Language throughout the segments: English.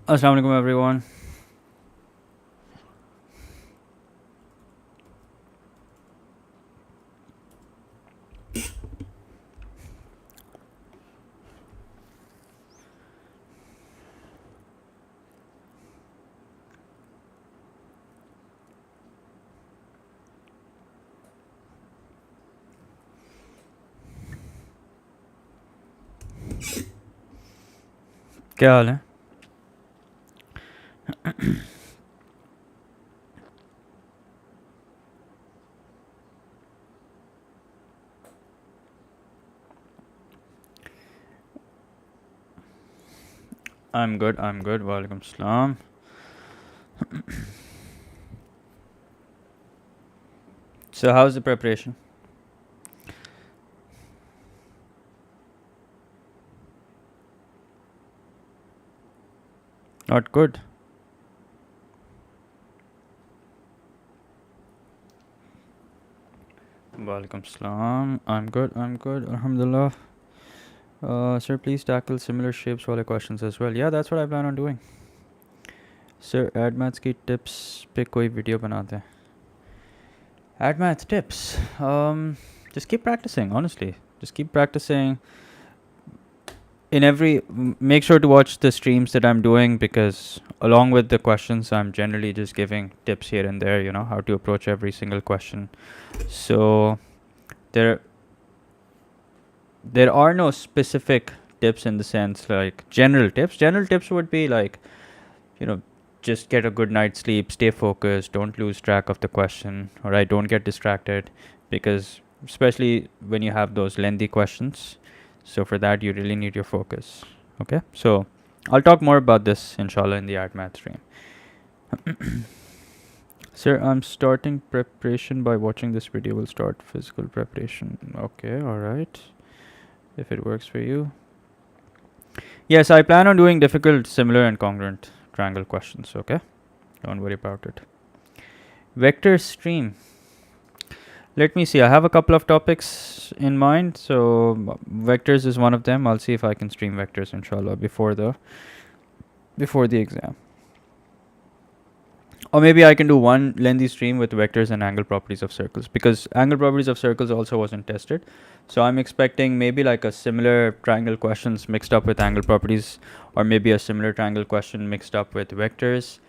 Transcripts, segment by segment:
Assalamu alaikum everyone. क्या हाल है? I'm good. Walaikum salam. So how's the preparation? Not good. Walaikum salam. I'm good. Alhamdulillah. Sir, please tackle similar shapes wala questions as well. Yeah, that's what I plan on doing. Sir, add maths की tips पे कोई video बनाते हैं. Add math tips. Just keep practicing. Honestly, just keep practicing. Make sure to watch the streams that I'm doing, because along with the questions, I'm generally just giving tips here and there. You know how to approach every single question. So there are no specific tips in the sense like general tips. General tips would be like, just get a good night's sleep, stay focused, don't lose track of the question, all right? Don't get distracted, because especially when you have those lengthy questions, so for that you really need your focus. Okay, so I'll talk more about this inshallah in the art math stream. Sir, I'm starting preparation by watching this video. We'll start physical preparation. Okay, all right, if it works for you. Yes, I plan on doing difficult, similar, and congruent triangle questions. Okay, don't worry about it. Vector stream. Let me see. I have a couple of topics in mind. So vectors is one of them. I'll see if I can stream vectors, inshallah, before the exam. Or maybe I can do one lengthy stream with vectors and angle properties of circles, because angle properties of circles also wasn't tested. So I'm expecting maybe like a similar triangle questions mixed up with angle properties, or maybe a similar triangle question mixed up with vectors,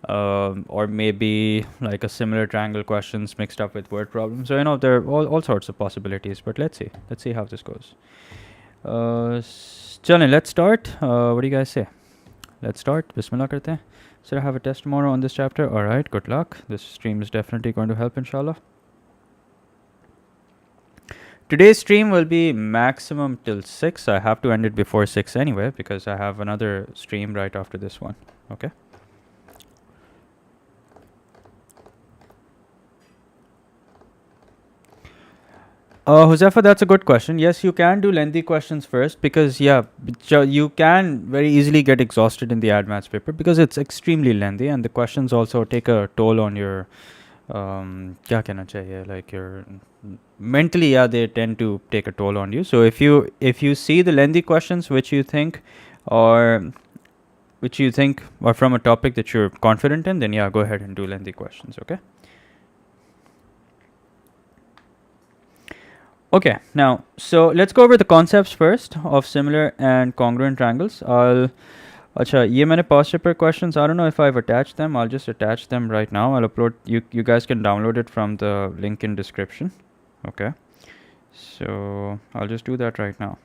or maybe like a similar triangle questions mixed up with word problems. So there are all sorts of possibilities. But let's see how this goes. Chale, let's start. What do you guys say? Let's start. Bismillah karte hain. Sir, I have a test tomorrow on this chapter. All right, good luck. This stream is definitely going to help, inshallah. Today's stream will be maximum till 6. I have to end it before 6 anyway, because I have another stream right after this one. Okay. Josefa, that's a good question. Yes, you can do lengthy questions first, because you can very easily get exhausted in the ad maths paper, because it's extremely lengthy, and the questions also take a toll on your kya kehna chahiye, like your mentally, they tend to take a toll on you. So if you see the lengthy questions which you think are from a topic that you're confident in, then go ahead and do lengthy questions. Okay, now, so let's go over the concepts first of similar and congruent triangles. Acha, ye maine past paper questions. I don't know if I've attached them. I'll just attach them right now. I'll upload. You guys can download it from the link in description. Okay, so I'll just do that right now.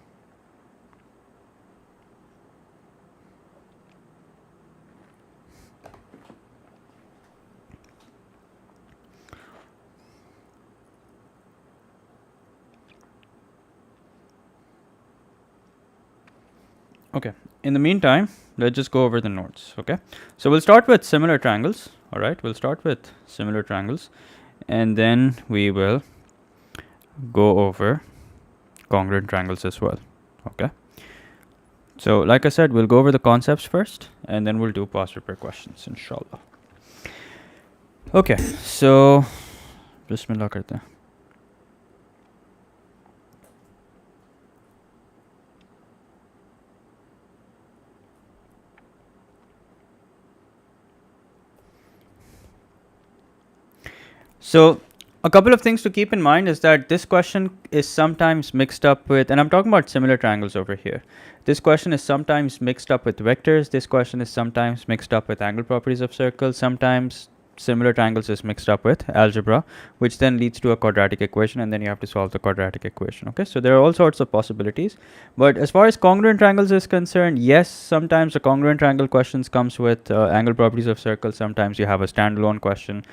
Okay, in the meantime, let's just go over the notes. Okay, so we'll start with similar triangles. All right, we'll start with similar triangles, and then we will go over congruent triangles as well. Okay, so like I said, we'll go over the concepts first, and then we'll do past paper questions, inshallah. Okay, so bismillah karte hain. So a couple of things to keep in mind is that this question is sometimes mixed up with, and I'm talking about similar triangles over here. This question is sometimes mixed up with vectors. This question is sometimes mixed up with angle properties of circles. Sometimes similar triangles is mixed up with algebra, which then leads to a quadratic equation, and then you have to solve the quadratic equation. Okay, so there are all sorts of possibilities. But as far as congruent triangles is concerned, yes, sometimes the congruent triangle questions comes with angle properties of circles. Sometimes you have a standalone question,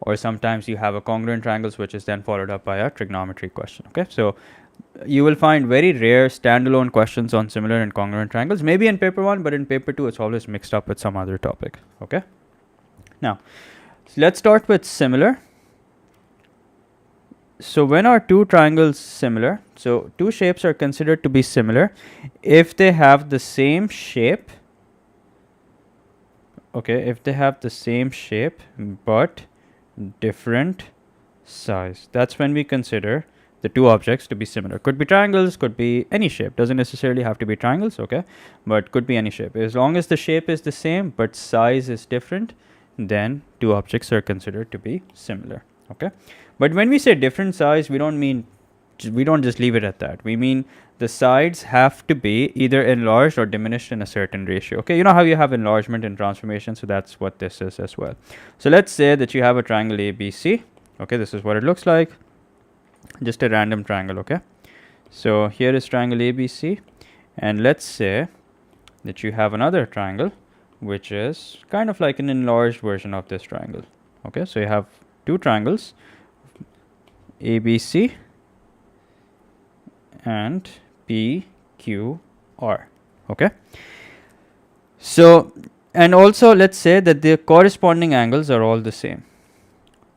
or sometimes you have a congruent triangles, which is then followed up by a trigonometry question. Okay, so you will find very rare standalone questions on similar and congruent triangles, maybe in paper 1, but in paper 2 it's always mixed up with some other topic. Okay, now so let's start with similar. So when are two triangles similar? So two shapes are considered to be similar if they have the same shape. Okay, if they have the same shape but different size, that's when we consider the two objects to be similar. Could be triangles, could be any shape, doesn't necessarily have to be triangles. Okay, but could be any shape. As long as the shape is the same but size is different, then two objects are considered to be similar. Okay, but when we say different size, we don't just leave it at that. We mean the sides have to be either enlarged or diminished in a certain ratio. Okay, you know how you have enlargement and transformation, so that's what this is as well. So let's say that you have a triangle ABC. Okay, this is what it looks like, just a random triangle. Okay, so here is triangle ABC, and let's say that you have another triangle which is kind of like an enlarged version of this triangle. Okay, so you have two triangles, ABC and PQR. Okay, so and also let's say that the corresponding angles are all the same.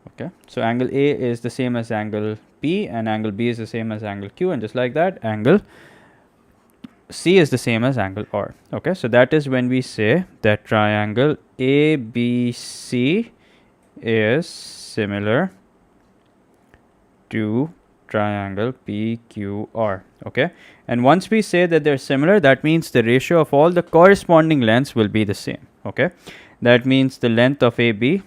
Okay, so angle A is the same as angle P, and angle B is the same as angle Q, and just like that, angle C is the same as angle R. Okay, so that is when we say that triangle ABC is similar to triangle PQR. Okay, and once we say that they're similar, that means the ratio of all the corresponding lengths will be the same. Okay, that means the length of AB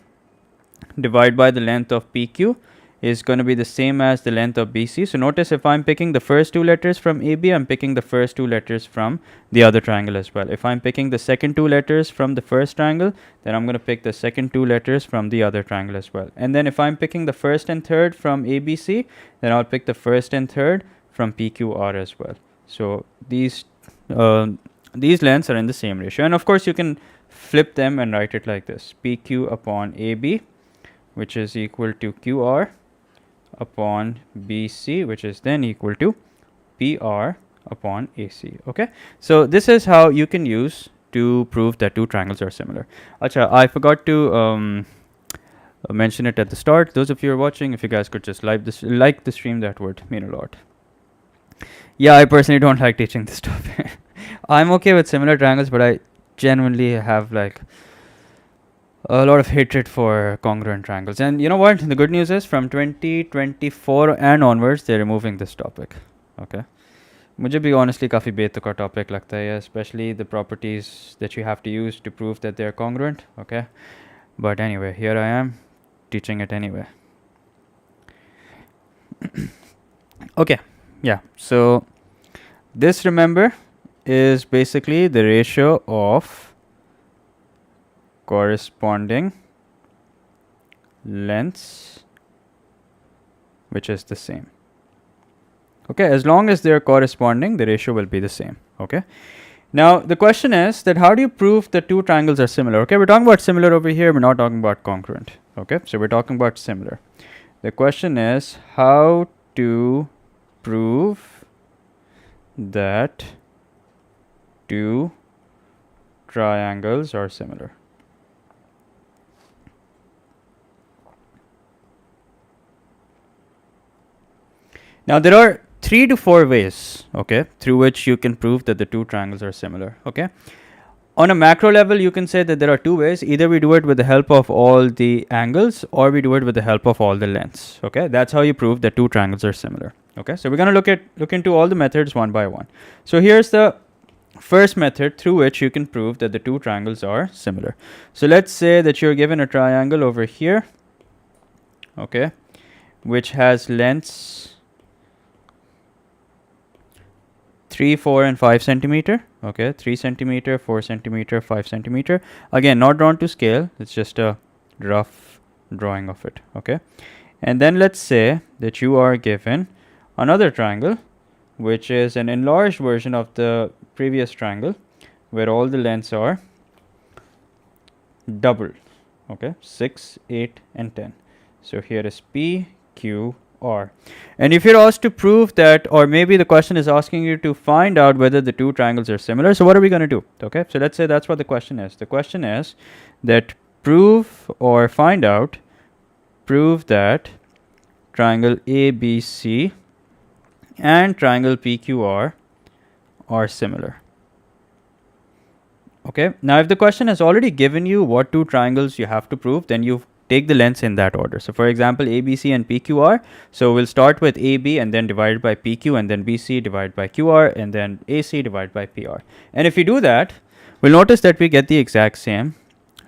divided by the length of PQ is going to be the same as the length of BC. So notice if I'm picking the first two letters from AB, I'm picking the first two letters from the other triangle as well. If I'm picking the second two letters from the first triangle, then I'm going to pick the second two letters from the other triangle as well. And then if I'm picking the first and third from ABC, then I'll pick the first and third from PQR as well. So these lengths are in the same ratio. And of course you can flip them and write it like this: PQ upon AB, which is equal to QR upon BC, which is then equal to PR upon AC. Okay, so this is how you can use to prove that two triangles are similar. Acha, I forgot to mention it at the start. Those of you who are watching, if you guys could just like the stream, that would mean a lot. Yeah, I personally don't like teaching this topic. I'm okay with similar triangles, but I genuinely have like a lot of hatred for congruent triangles. And you know what? The good news is from 2024 and onwards, they're removing this topic. Okay. मुझे भी honestly काफ़ी बेतुका topic लगता है, especially the properties that you have to use to prove that they're congruent. Okay. But anyway, here I am teaching it anyway. Okay. Yeah. So this, remember, is basically the ratio of corresponding lengths which is the same. Okay, as long as they're corresponding, the ratio will be the same. Okay, now the question is that how do you prove that two triangles are similar? Okay, we're talking about similar over here, we're not talking about congruent. Okay, so we're talking about similar. The question is how to prove that two triangles are similar. Now there are 3 to 4 ways, okay, through which you can prove that the two triangles are similar. Okay, on a macro level, you can say that there are 2 ways. Either we do it with the help of all the angles, or we do it with the help of all the lengths. Okay, that's how you prove that two triangles are similar. Okay, so we're going to look into all the methods one by one. So here's the first method through which you can prove that the two triangles are similar. So let's say that you're given a triangle over here. Okay, which has lengths 3, 4 and 5 centimeter. Okay, 3 centimeter, 4 centimeter, 5 centimeter. Again, not drawn to scale, it's just a rough drawing of it. Okay, and then let's say that you are given another triangle which is an enlarged version of the previous triangle where all the lengths are doubled. Okay, 6, 8 and 10. So here is P, Q, R. And if you're asked to prove that, or maybe the question is asking you to find out whether the two triangles are similar, so what are we going to do? Okay, so let's say that's what the question is. The question is that prove or find out, prove that triangle ABC and triangle PQR are similar. Okay, now if the question has already given you what two triangles you have to prove, then you take the lengths in that order. So for example, ABC and PQR, so we'll start with AB and then divide by PQ, and then BC divided by QR, and then AC divided by PR. And if we do that, we'll notice that we get the exact same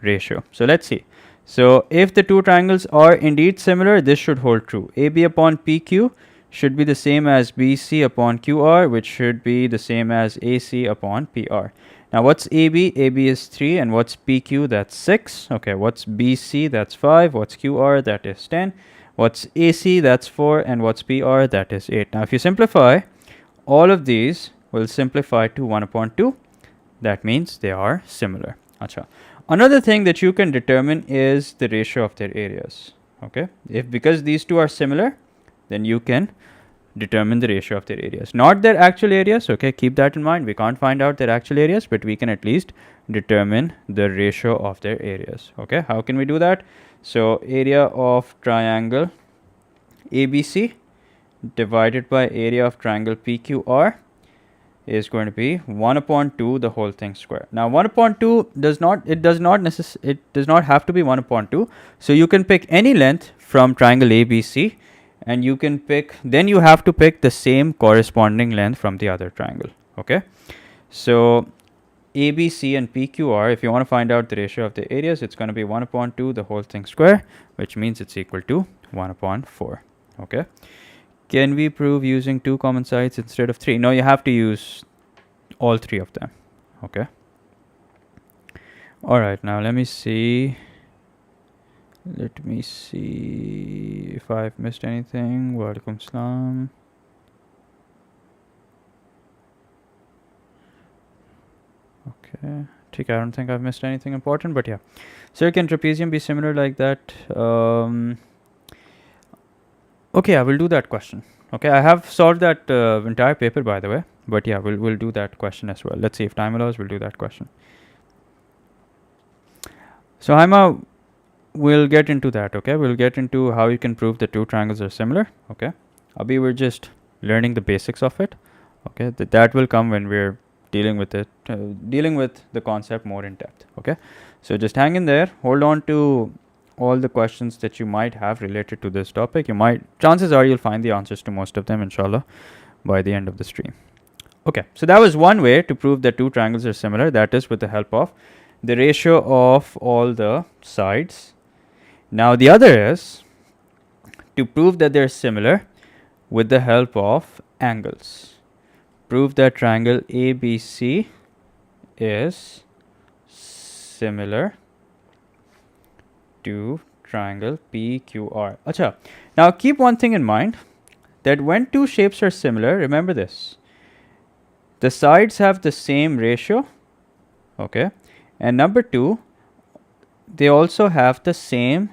ratio. So let's see. So if the two triangles are indeed similar, this should hold true. AB upon PQ should be the same as BC upon QR, which should be the same as AC upon PR. Now what's AB? AB is 3, and what's PQ? That's 6. Okay, what's BC? That's 5. What's QR? That is 10. What's AC? That's 4. And what's PR? That is 8. Now if you simplify, all of these will simplify to 1 upon 2. That means they are similar. Acha. Another thing that you can determine is the ratio of their areas. Okay, if because these two are similar, then you can determine the ratio of their areas, not their actual areas. Okay, keep that in mind. We can't find out their actual areas, but we can at least determine the ratio of their areas. Okay, how can we do that? So area of triangle ABC divided by area of triangle PQR is going to be 1 upon 2 the whole thing square. Now 1 upon 2 does not have to be 1 upon 2. So you can pick any length from triangle ABC, and you can pick, then you have to pick the same corresponding length from the other triangle. Okay, so ABC and PQR, if you want to find out the ratio of the areas, it's going to be 1 upon 2 the whole thing square, which means it's equal to 1 upon 4. Okay, can we prove using 2 common sides instead of 3? No, you have to use all 3 of them. Okay, all right, now let me see if I've missed anything. Walaikum salam. Okay, I don't think I've missed anything important, but yeah. Sir, can trapezium be similar like that? Okay, I will do that question. Okay, I have solved that entire paper, by the way, but yeah, we'll do that question as well. Let's see if time allows, we'll do that question. So Haima, we'll get into that. Okay, we'll get into how you can prove the two triangles are similar. Okay, Abhi, we're just learning the basics of it. Okay, that will come when we're dealing with it, dealing with the concept more in depth. Okay, so just hang in there, hold on to all the questions that you might have related to this topic. Chances are you'll find the answers to most of them, inshallah, by the end of the stream. Okay, so that was one way to prove that two triangles are similar, that is with the help of the ratio of all the sides. Now the other is to prove that they're similar with the help of angles. Prove that triangle ABC is similar to triangle PQR. Acha. Now keep one thing in mind, that when two shapes are similar, remember this, the sides have the same ratio. Okay, and number 2, they also have the same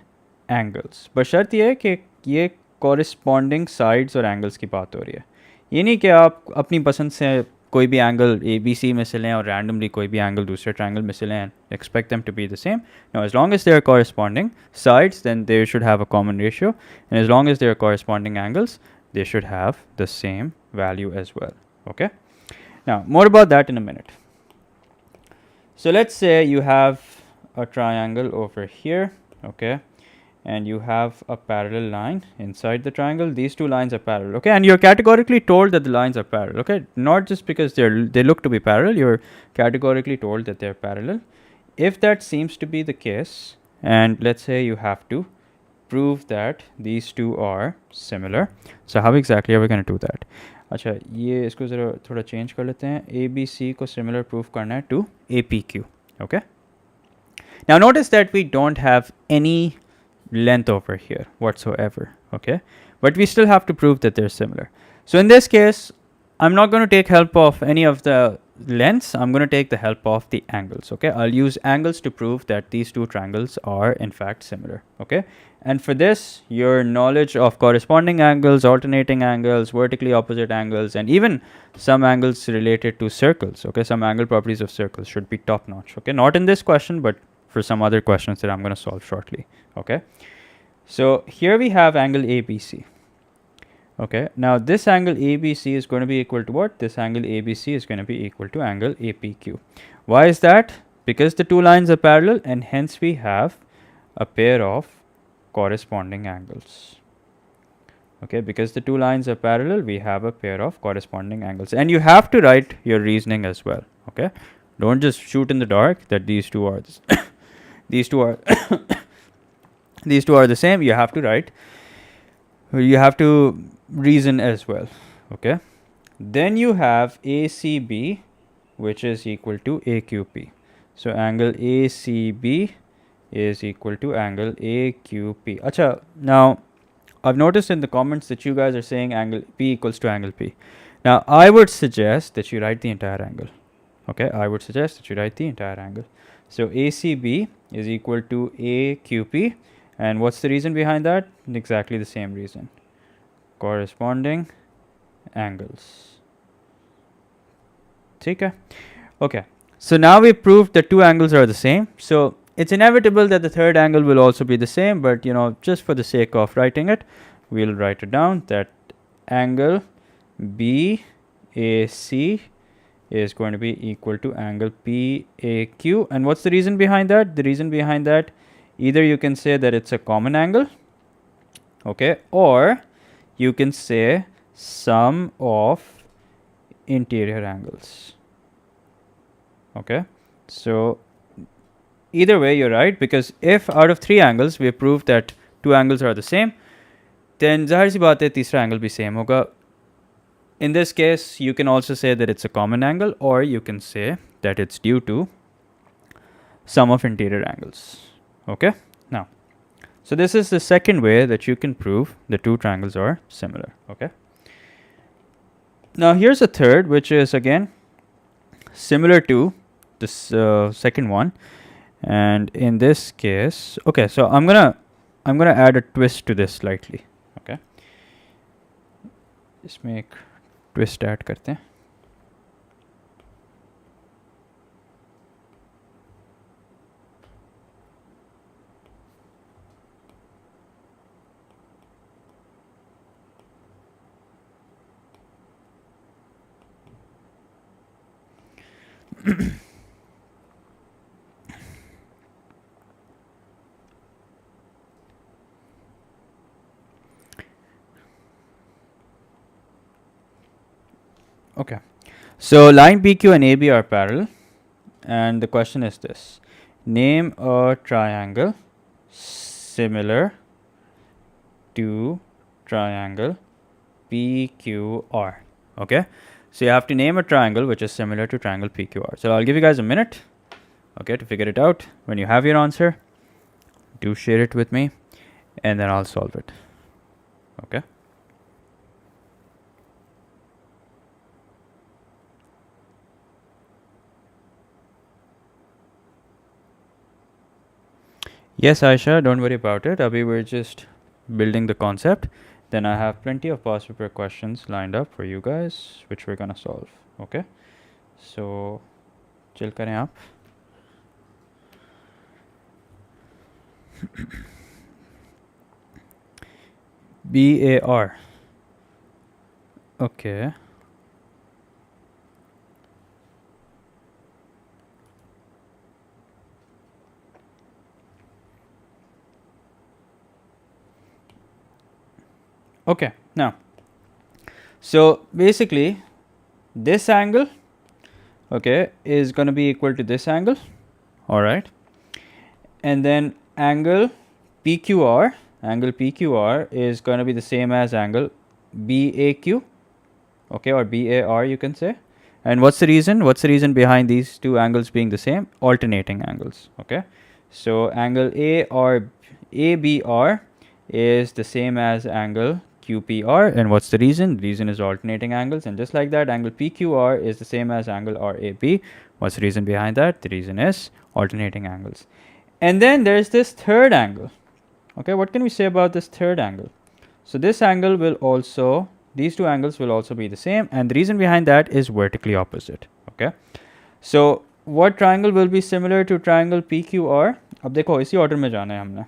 angles. बशर्त ये है कि ये corresponding sides और angles की बात हो रही है. ये नहीं कि आप अपनी पसंद से कोई भी एंगल ABC में से लें और randomly कोई भी एंगल दूसरे triangle में से लें and expect them to be the same. Now as long as they are corresponding sides, then they should have a common ratio, and as long as they are corresponding angles, they should have the same value as well. Okay, now more about that in a minute. So let's say you have a triangle over here, okay, and you have a parallel line inside the triangle. These two lines are parallel, okay, and you're categorically told that the lines are parallel, okay, not just because they look to be parallel, you're categorically told that they're parallel. If that seems to be the case, and let's say you have to prove that these two are similar. So how exactly are we going to do that? अच्छा, ये इसको ज़रा थोड़ा change कर लेते हैं. ABC को similar proof करना है to APQ. Okay. Now notice that we don't have any length over here whatsoever. Okay, but we still have to prove that they're similar. So in this case, I'm not going to take help of any of the lengths. I'm going to take the help of the angles. Okay, I'll use angles to prove that these two triangles are in fact similar. Okay, and for this, your knowledge of corresponding angles, alternating angles, vertically opposite angles, and even some angles related to circles, okay, some angle properties of circles should be top notch. Okay, not in this question, but for some other questions that I'm going to solve shortly. Okay, so here we have angle ABC. Okay, now this angle ABC is going to be equal to what? This angle ABC is going to be equal to angle APQ. Why is that? Because the two lines are parallel, and hence we have a pair of corresponding angles. Okay, because the two lines are parallel, we have a pair of corresponding angles. And you have to write your reasoning as well. Okay, don't just shoot in the dark that these two are these two are these two are the same. You have to write, you have to reason as well. Okay, then you have ACB, which is equal to AQP. So angle ACB is equal to angle AQP. Acha, now I've noticed in the comments that you guys are saying angle P equals to angle P. Now I would suggest that you write the entire angle. Okay, I would suggest that you write the entire angle. So ACB is equal to AQP, and what's the reason behind that? Exactly the same reason. Corresponding angles. Okay. Okay. So now we proved that two angles are the same. So it's inevitable that the third angle will also be the same, but you know, just for the sake of writing it, we'll write it down that angle BAC is going to be equal to angle PAQ. And what's the reason behind that? The reason behind that, either you can say that it's a common angle, okay, or you can say sum of interior angles. Okay, so either way you're right, because if out of three angles we proved that two angles are the same, then zahir si baat hai teesra angle bhi same hoga. In this case, you can also say that it's a common angle, or you can say that it's due to sum of interior angles. Okay, now, so this is the second way that you can prove the two triangles are similar. Okay, now here's a third, which is again similar to this second one, and in this case, okay, so I'm gonna add a twist to this slightly. Okay, इसमें एक twist add करते हैं. Okay, so line PQ and AB are parallel, and the question is this: name a triangle similar to triangle PQR. Okay, so you have to name a triangle which is similar to triangle PQR. So I'll give you guys a minute, okay, to figure it out. When you have your answer, do share it with me, and then I'll solve it. Okay. Yes, Aisha, don't worry about it. Abhi, we're just building the concept. Then I have plenty of past paper questions lined up for you guys, which we're gonna solve. Okay, so chill करें आप. BAR. Okay. Okay, now, so basically this angle, okay, is going to be equal to this angle, all right, and then angle PQR angle PQR is going to be the same as angle BAQ, okay, or BAR you can say. And what's the reason? What's the reason behind these two angles being the same? Alternating angles, okay. So angle ABR is the same as angle QPR, and what's the reason? The reason is alternating angles, and just like that, angle PQR is the same as angle RAB. What's the reason behind that? The reason is alternating angles. And then there's this third angle. Okay, what can we say about this third angle? So this angle will also, these two angles will also be the same, and the reason behind that is vertically opposite. Okay, so what triangle will be similar to triangle PQR? अब देखो इसी order में जाना है हमने.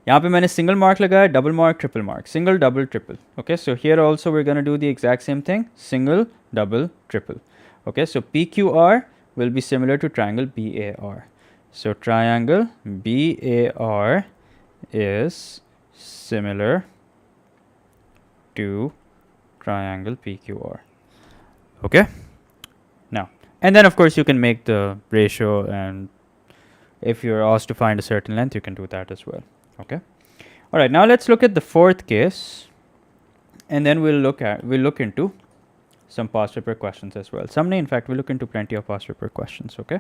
यहाँ पे मैंने single mark लगाया, double mark, triple mark, single, double, triple. Okay, so here also we're going to do the exact same thing, single, double, triple. Okay, so PQR will be similar to triangle BAR. So triangle BAR is similar to triangle PQR. Okay, now, and then of course you can make the ratio, and if you're asked to find a certain length, you can do that as well. Okay, all right, now let's look at the fourth case, and then we'll look into some past paper questions as well. Someday, in fact, we'll look into plenty of past paper questions. Okay,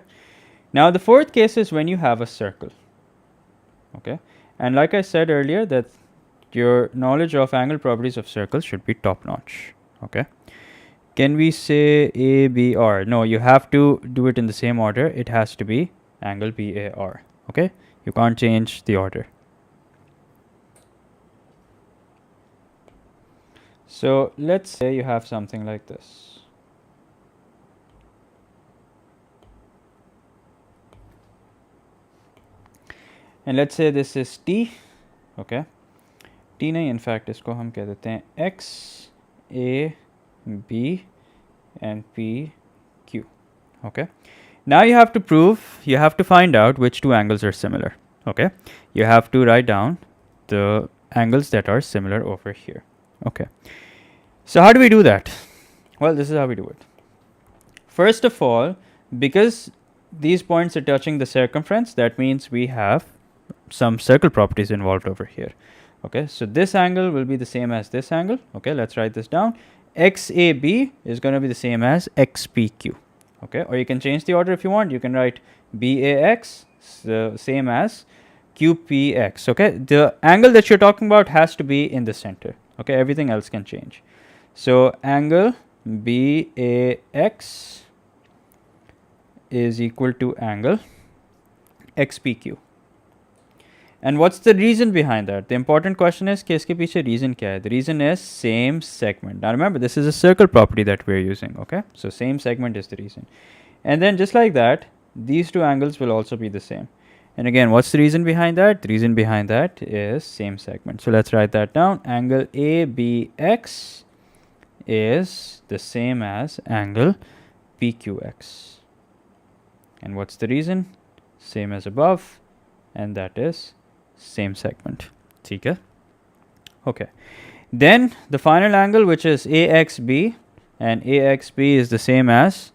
now the fourth case is when you have a circle. Okay, and like I said earlier, that your knowledge of angle properties of circles should be top notch. Okay, can we say ABR? No, you have to do it in the same order. It has to be angle BAR. Okay, you can't change the order. So let's say you have something like this. And let's say this is T. Okay, T नहीं, in fact इसको हम कह देते हैं X, A, B and P, Q. Okay, now you have to find out which two angles are similar. Okay, you have to write down the angles that are similar over here. Okay, so how do we do that? Well, this is how we do it. First of all, because these points are touching the circumference, that means we have some circle properties involved over here. Okay, so this angle will be the same as this angle. Okay, let's write this down. XAB is going to be the same as XPQ. Okay, or you can change the order if you want. You can write BAX same as QPX. Okay, the angle that you're talking about has to be in the center. Okay, everything else can change. So angle BAX is equal to angle XPQ. And what's the reason behind that? The important question is कि इसके पीछे reason क्या है? The reason is same segment. Now remember, this is a circle property that we're using. Okay, so same segment is the reason. And then just like that, these two angles will also be the same. And again, what's the reason behind that? The reason behind that is same segment. So let's write that down. Angle ABX is the same as angle PQX. And what's the reason? Same as above, and that is same segment. ठीक है? Okay. Then the final angle, which is AXB, and AXB is the same as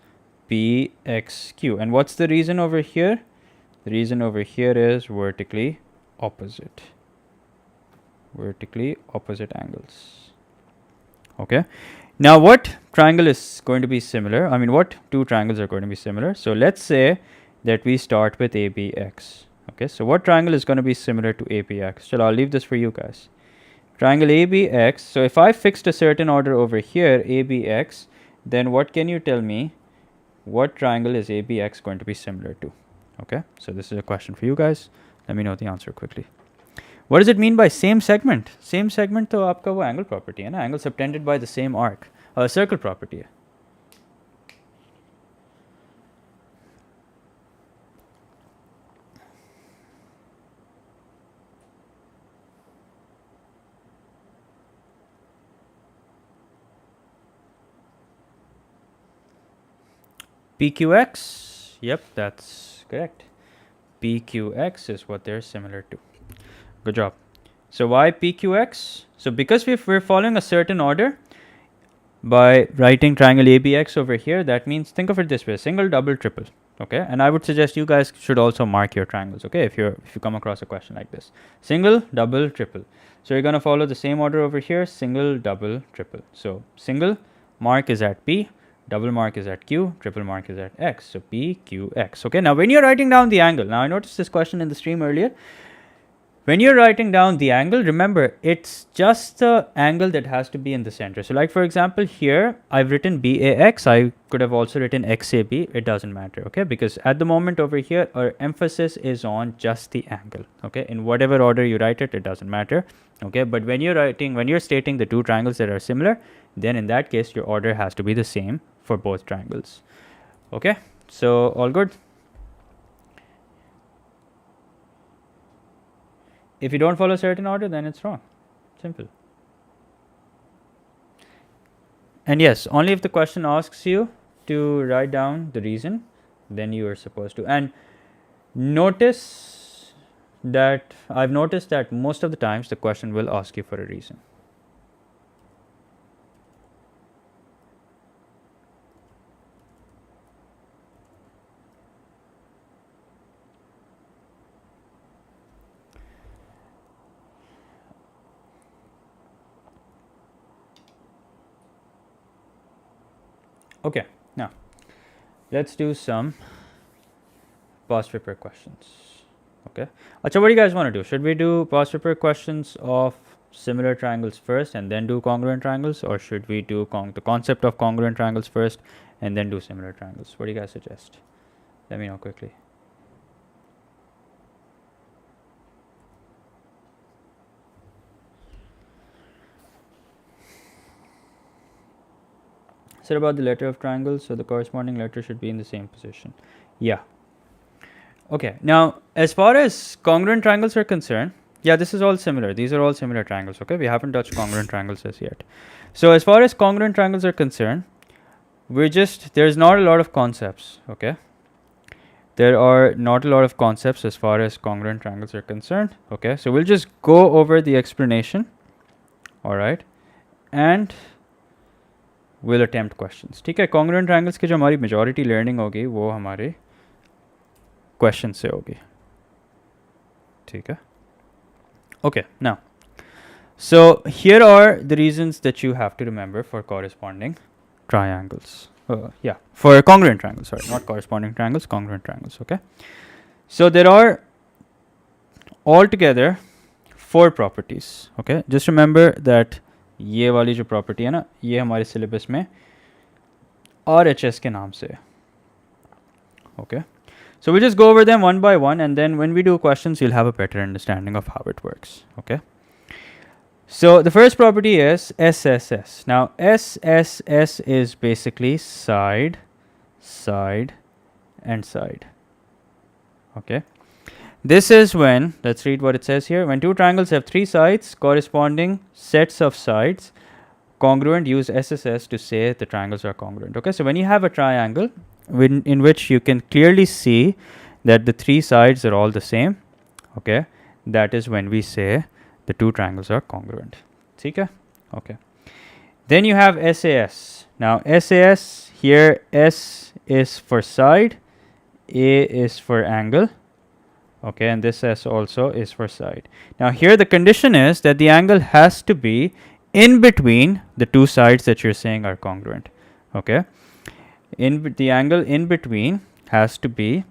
PXQ. And what's the reason over here? The reason over here is vertically opposite. Vertically opposite angles. Okay. Now what triangle is going to be similar? I mean, what two triangles are going to be similar? So let's say that we start with ABX. Okay, so what triangle is going to be similar to ABX? So I'll leave this for you guys. Triangle ABX. So if I fixed a certain order over here, ABX, then what can you tell me? What triangle is ABX going to be similar to? Okay, so this is a question for you guys. Let me know the answer quickly. What does it mean by same segment? Same segment तो आपका वो angle property है ना? Angle subtended by the same arc. Circle property है. PQX, yep, that's correct. PQX is what they're similar to. Good job. So why PQX? So because we're following a certain order, by writing triangle ABX over here, that means think of it this way: single, double, triple. Okay, and I would suggest you guys should also mark your triangles. Okay, if you come across a question like this: single, double, triple. So you're gonna follow the same order over here: single, double, triple. So single mark is at P, double mark is at Q, triple mark is at X. So P, Q, X. Okay, now when you're writing down the angle, now I noticed this question in the stream earlier. When you're writing down the angle, remember it's just the angle that has to be in the center. So like for example here, I've written BAX, I could have also written XAB, it doesn't matter, okay? Because at the moment over here, our emphasis is on just the angle, okay? In whatever order you write it, it doesn't matter, okay? But when you're stating the two triangles that are similar, then in that case, your order has to be the same for both triangles, okay? So all good? If you don't follow a certain order, then it's wrong. Simple. And yes, only if the question asks you to write down the reason, then you are supposed to. And notice that I've noticed that most of the times the question will ask you for a reason. Okay, now let's do some past paper questions. Okay, Acha, what do you guys want to do? Should we do past paper questions of similar triangles first and then do congruent triangles, or should we do the concept of congruent triangles first and then do similar triangles? What do you guys suggest? Let me know quickly. Said about the letter of triangles, so the corresponding letter should be in the same position. Yeah. Okay, now as far as congruent triangles are concerned, yeah, this is all similar. These are all similar triangles, okay? We haven't touched congruent triangles as yet. So as far as congruent triangles are concerned, there's not a lot of concepts, okay? There are not a lot of concepts as far as congruent triangles are concerned, okay? So we'll just go over the explanation, all right? And we'll attempt questions. ठीक है, congruent triangles की जो हमारी majority learning होगी वो हमारे question से होगी. ठीक है? Okay, now, so here are the reasons that you have to remember for corresponding triangles. Yeah, for congruent triangles, sorry, not corresponding triangles, congruent triangles, okay? So there are altogether 4 properties, okay? Just remember that ये वाली जो property है ना, ये हमारे syllabus में RHS के नाम से है, okay? So we'll just go over them one by one, and then when we do questions, you'll have a better understanding of how it works, okay? So the first property is SSS. Now SSS is basically side, side, and side, okay? This is when, let's read what it says here. When two triangles have 3 sides, corresponding sets of sides, congruent, use SSS to say the triangles are congruent. Okay, so when you have a triangle in which you can clearly see that the 3 sides are all the same, okay, that is when we say the 2 triangles are congruent. Okay? Okay. Then you have SAS. Now SAS, here S is for side, A is for angle. Okay, and this S also is for side. Now here the condition is that the angle has to be in between the 2 sides that you're saying are congruent. Okay, the angle in between has to be,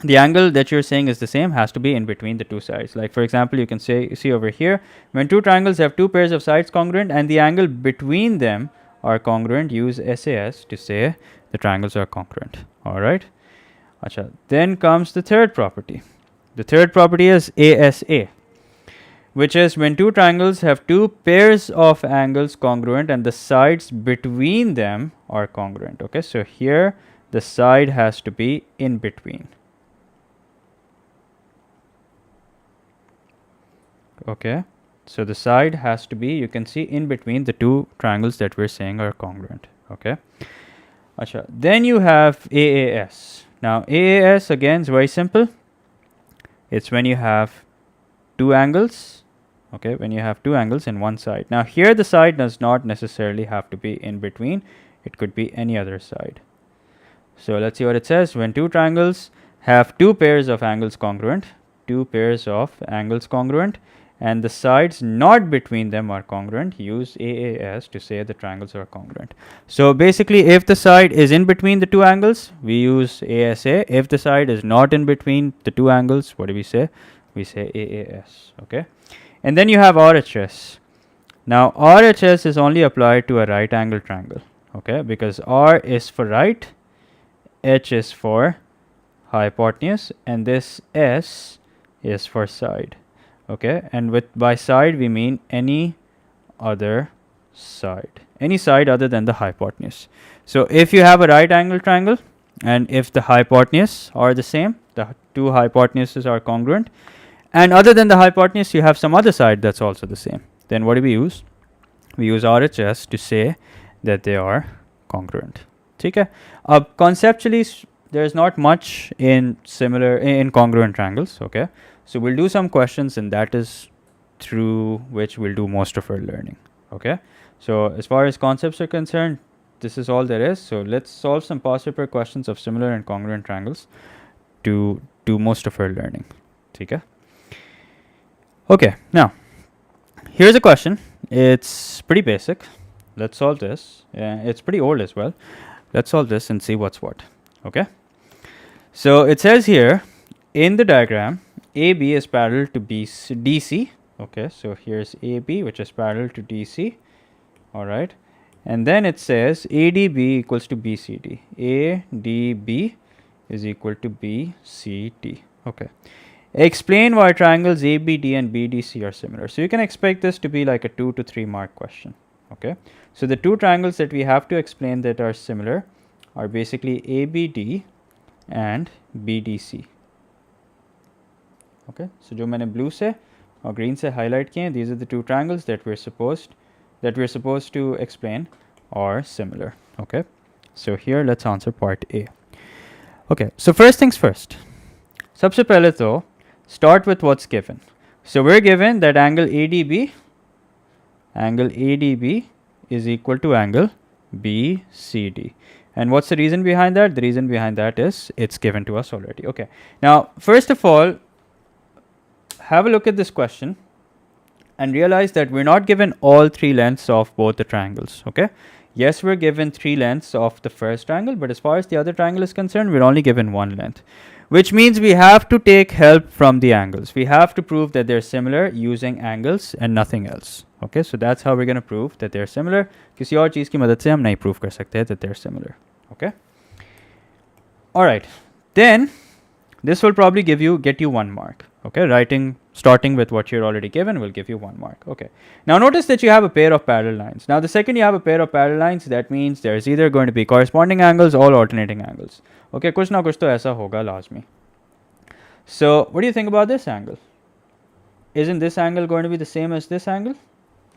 the angle that you're saying is the same has to be in between the 2 sides. Like for example, you can see over here, when 2 triangles have 2 pairs of sides congruent and the angle between them are congruent, use SAS to say the triangles are congruent. All right. Achha. Then comes the third property. The third property is ASA, which is when 2 triangles have 2 pairs of angles congruent and the sides between them are congruent. Okay, so here the side has to be in between. Okay, so the side has to be, you can see, in between the 2 triangles that we're saying are congruent. Okay, Achha. Then you have AAS. Now AAS again is very simple. It's when you have 2 angles okay, when you have two angles in one side. Now here the side does not necessarily have to be in between, it could be any other side. So let's see what it says. When two triangles have two pairs of angles congruent, and the sides not between them are congruent, use AAS to say the triangles are congruent. So basically, if the side is in between the two angles, we use ASA. If the side is not in between the two angles, what do we say? We say AAS, okay? And then you have RHS. Now RHS is only applied to a right angle triangle, okay? Because R is for right, H is for hypotenuse, and this S is for side, okay? And with by side we mean any other side, any side other than the hypotenuse. So if you have a right angle triangle and if the hypotenuse are the same, the two hypotenuses are congruent, and other than the hypotenuse you have some other side that's also the same, then what do we use? We use RHS to say that they are congruent. Okay. Conceptually there's not much in congruent triangles, okay? So we'll do some questions, and that is through which we'll do most of our learning, okay? So as far as concepts are concerned, this is all there is. So let's solve some past paper questions of similar and congruent triangles to do most of our learning. Okay. Okay, now here's a question. It's pretty basic. Let's solve this. It's pretty old as well. Let's solve this and see what's what. Okay. So it says here in the diagram, AB is parallel to DC. Okay, so here's AB, which is parallel to DC. All right. And then it says ADB equals to BCD. ADB is equal to BCD. Okay. Explain why triangles ABD and BDC are similar. So you can expect this to be like a 2 to 3 mark question. Okay. So the two triangles that we have to explain that are similar are basically ABD and BDC. Okay. So जो मैंने blue से और green से highlight किए, these are the two triangles that we're supposed to explain are similar. Okay. So here let's answer part A. Okay. So first things first. सबसे पहले तो start with what's given. So we're given that angle ADB is equal to angle BCD. And what's the reason behind that? The reason behind that is it's given to us already. Okay. Now, first of all, have a look at this question and realize that we're not given all three lengths of both the triangles. Okay. Yes, we're given three lengths of the first triangle, but as far as the other triangle is concerned, we're only given one length, which means we have to take help from the angles. We have to prove that they're similar using angles and nothing else. Okay, so that's how we're going to prove that they're similar. किसी और चीज़ की मदद से हम नहीं prove कर सकते that they're similar. Okay. All right. Then this will probably get you 1 mark. Okay, starting with what you're already given will give you 1 mark. Okay. Now notice that you have a pair of parallel lines. Now the second you have a pair of parallel lines, that means there's either going to be corresponding angles or alternating angles. Okay, कुछ ना कुछ तो ऐसा होगा लाजमी. So what do you think about this angle? Isn't this angle going to be the same as this angle?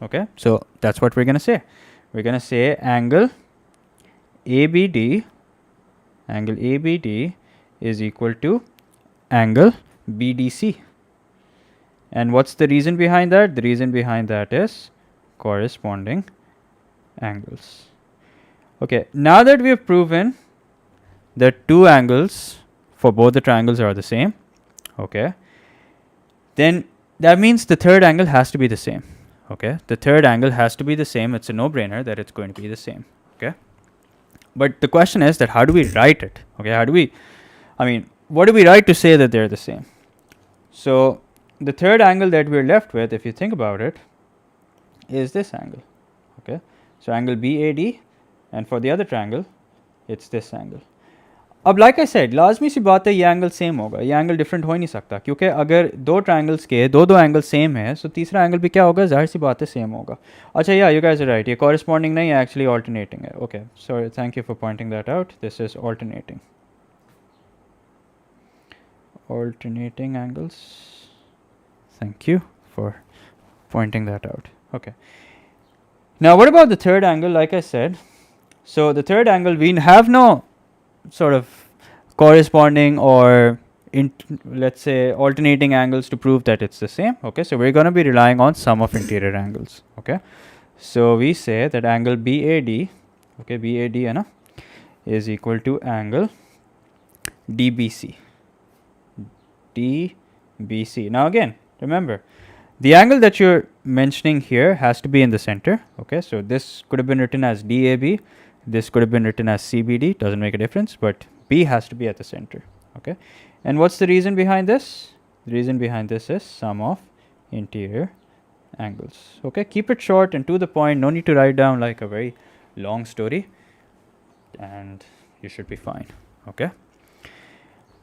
Okay, so that's what we're going to say. We're going to say angle ABD is equal to angle BDC. And what's the reason behind that? The reason behind that is corresponding angles. Okay, now that we have proven that two angles for both the triangles are the same, okay, then that means the third angle has to be the same. Okay, the third angle has to be the same. It's a no-brainer that it's going to be the same. Okay, but the question is that how do we write it? Okay, what do we write to say that they're the same? So the third angle that we're left with, if you think about it, is this angle. Okay, so angle BAD, and for the other triangle, it's this angle. अब like I said, लाजमी सी बात है ये angle same होगा, ये angle different हो ही नहीं सकता, क्योंकि अगर दो ट्रायंगल्स के दो एंगल सेम है तो तीसरा एंगल भी क्या होगा, जाहिर सी बात है सेम होगा. अच्छा, या यू गाइस आर राइट, ये कॉरेस्पॉन्डिंग नहीं है, एक्चुअली ऑल्टरनेटिंग है. Okay, sorry, thank you for pointing that out. This is alternating angles. Thank you for pointing that out. Okay, now what about the third angle? Like I said, so the third angle, we have no sort of corresponding or let's say alternating angles to prove that it's the same. Okay, so we're going to be relying on sum of interior angles. Okay, so we say that angle BAD, okay, BAD is equal to angle DBC. DBC. Now again, remember, the angle that you're mentioning here has to be in the center. Okay, so this could have been written as DAB, this could have been written as CBD, doesn't make a difference, but B has to be at the center. Okay, and what's the reason behind this? The reason behind this is sum of interior angles. Okay, keep it short and to the point, no need to write down like a very long story, and you should be fine. Okay,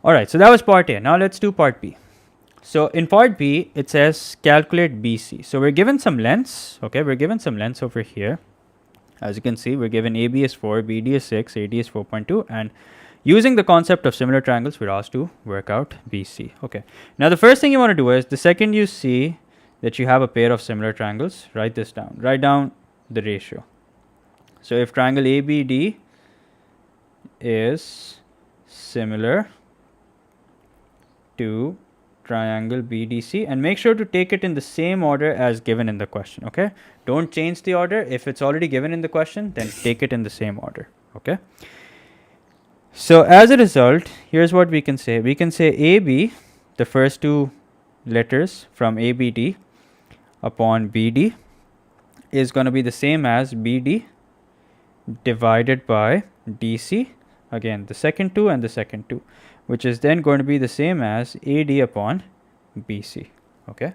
alright, so that was part A. Now let's do part B. So in part B, it says calculate BC. So we're given some lengths. Okay, we're given some lengths over here. As you can see, we're given AB is 4, BD is 6, AD is 4.2, and using the concept of similar triangles, we're asked to work out BC. Okay, now the first thing you want to do is, the second you see that you have a pair of similar triangles, write this down. Write down the ratio. So if triangle ABD is similar to triangle BDC, and make sure to take it in the same order as given in the question. Okay, don't change the order. If it's already given in the question, then take it in the same order. Okay, so as a result, here's what we can say. We can say AB, the first two letters from ABD upon BD, is going to be the same as BD divided by DC, again the second two and the second two, which is then going to be the same as AD upon BC. Okay,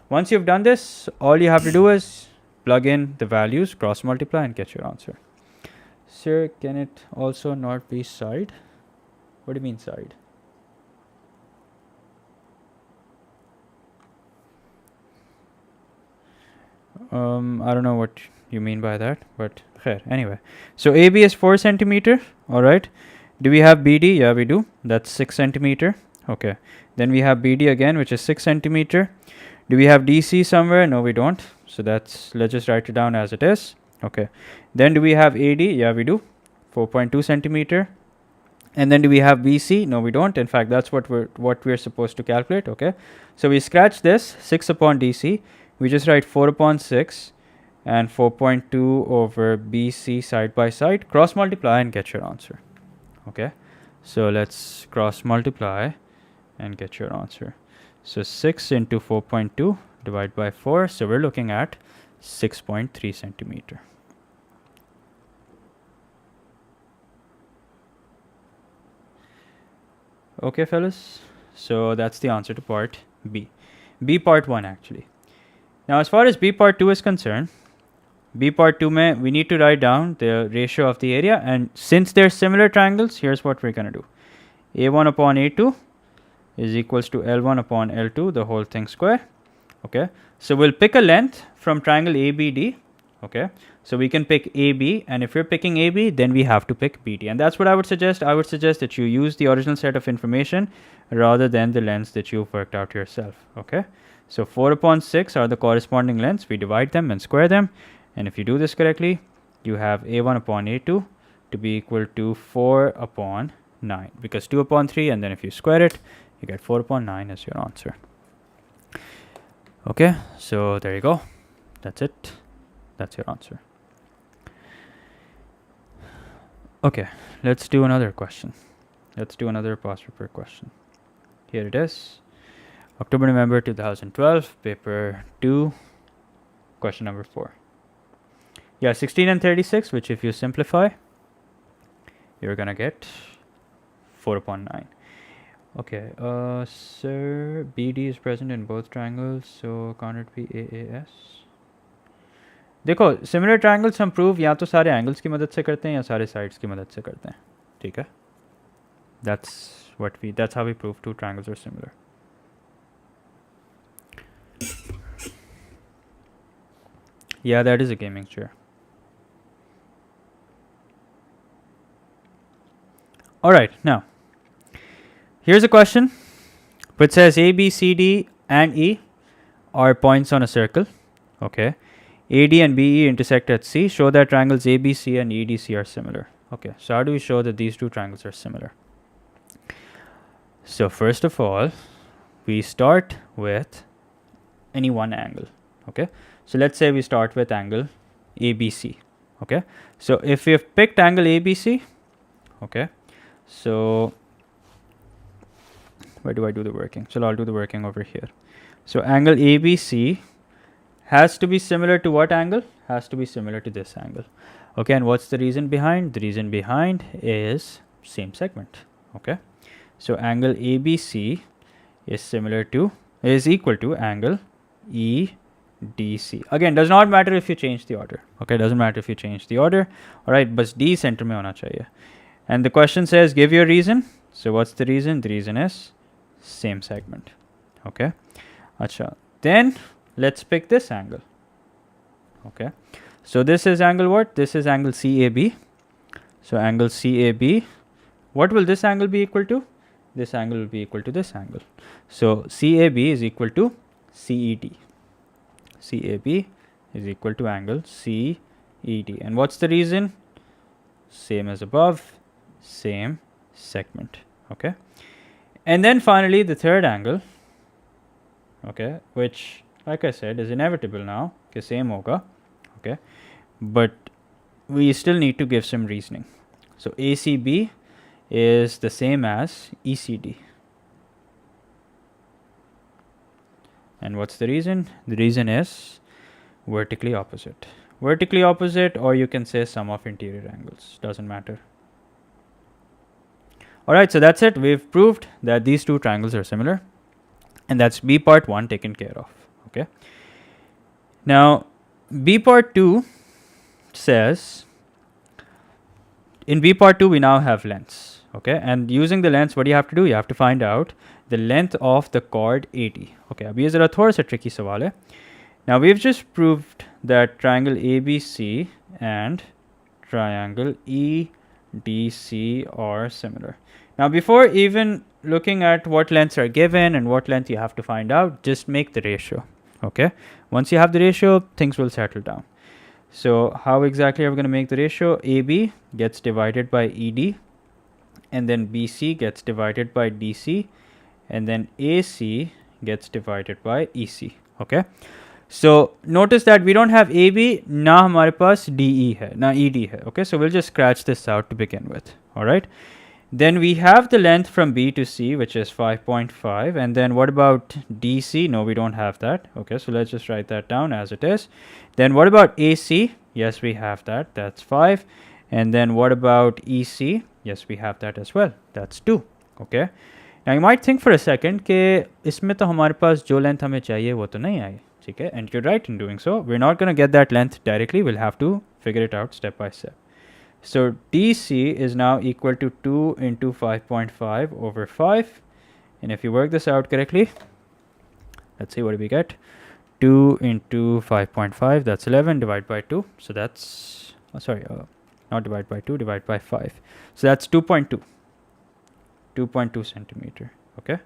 once you've done this, all you have to do is plug in the values, cross multiply, and get your answer. Sir, can it also not be side? What do you mean side? I don't know what you mean by that, but anyway, so AB is 4 centimeter. All right, do we have BD? Yeah, we do. That's 6 centimeter. Okay, then we have BD again, which is 6 centimeter. Do we have DC somewhere? No, we don't. So let's just write it down as it is. Okay, then do we have AD? Yeah, we do. 4.2 centimeter. And then do we have BC? No, we don't. In fact, that's what we're supposed to calculate. Okay, so we scratch this 6 upon DC. We just write 4 upon 6 and 4.2 over BC side by side. Cross multiply and get your answer. Okay, so let's cross multiply and get your answer. So 6 into 4.2 divided by 4. So we're looking at 6.3 centimeter. Okay, fellas. So that's the answer to part B. B part 1 actually. Now as far as B part 2 is concerned, B part 2 mein we need to write down the ratio of the area, and since they're similar triangles, here's what we're going to do. A1 upon A2 is equals to L1 upon L2, the whole thing square. Okay, so we'll pick a length from triangle ABD. Okay, so we can pick AB, and if we're picking AB, then we have to pick BD, and that's what I would suggest. I would suggest that you use the original set of information rather than the lengths that you've worked out yourself. Okay, so 4 upon 6 are the corresponding lengths. We divide them and square them, and if you do this correctly, you have A1 upon A2 to be equal to 4 upon 9, because 2 upon 3, and then if you square it, you get 4 upon 9 as your answer. Okay, so there you go. That's it. That's your answer. Okay, let's do another question. Let's do another past paper question. Here it is. October, November 2012, paper 2, question number 4. Yeah, 16 and 36, which if you simplify, you're gonna get 4 upon 9. Okay, sir, BD is present in both triangles, so can't it be AAS? देखो similar triangles हम prove या तो सारे angles की मदद से करते हैं या सारे साइड्स की मदद से करते हैं, ठीक है? That's how we prove two triangles are similar. Yeah, that is a gaming chair. All right, now here's a question. It says A, B, C, D, and E are points on a circle. Okay. AD and BE intersect at C. Show that triangles ABC and EDC are similar. Okay, so how do we show that these two triangles are similar? So first of all, we start with any one angle. Okay, so let's say we start with angle ABC. Okay, so if we have picked angle ABC, okay, so where do I do the working? So I'll do the working over here. So angle ABC has to be similar to what angle? Has to be similar to this angle. Okay, and what's the reason behind? The reason behind is same segment. Okay, so angle ABC is equal to angle EDC. Again, does not matter if you change the order. Okay, doesn't matter if you change the order. All right, but D center mein hona chahiye. And the question says give your reason. So what's the reason? The reason is same segment. Okay, acha. Then let's pick this angle. Okay, so this is angle what? This is angle CAB. So angle CAB, what will this angle be equal to? This angle will be equal to this angle. So CAB is equal to CED. CAB is equal to angle CED. And what's the reason? Same as above, same segment. Okay, and then finally the third angle, okay, which like I said is inevitable now, okay, same hoga. Okay, but we still need to give some reasoning. So ACB is the same as ECD. And what's the reason? The reason is vertically opposite. Vertically opposite, or you can say sum of interior angles, doesn't matter. Alright, so that's it. We've proved that these two triangles are similar, and that's B part 1 taken care of. Okay. Now, B part 2 says, in B part 2 we now have lengths. Okay, and using the lengths, what do you have to do? You have to find out the length of the chord AD. Okay, अब ये ज़रा थोड़ा सा tricky सवाल है. Now we've just proved that triangle ABC and triangle EDC are similar. Now before even looking at what lengths are given and what length you have to find out, just make the ratio. Okay, once you have the ratio, things will settle down. So how exactly are we going to make the ratio? AB gets divided by ED, and then BC gets divided by DC, and then AC gets divided by EC. Okay, so notice that we don't have AB, na hamare paas DE hai, na ED hai. Okay, so we'll just scratch this out to begin with. All right, then we have the length from B to C, which is 5.5, and then what about DC? No, we don't have that. Okay, so let's just write that down as it is. Then what about AC? Yes, we have that. That's 5. And then what about EC? Yes, we have that as well. That's 2. Okay. Now you might think for a second कि इसमें तो हमारे पास जो length हमें चाहिए वो तो नहीं आई, ठीक है? And you're right in doing so. We're not going to get that length directly. We'll have to figure it out step by step. So DC is now equal to 2 into 5.5 over 5. And if you work this out correctly, let's see what do we get. 2 into 5.5, that's 11, divided by 2. So that's, not divide by 2, divide by 5. So that's 2.2. 2.2 centimeter. Okay.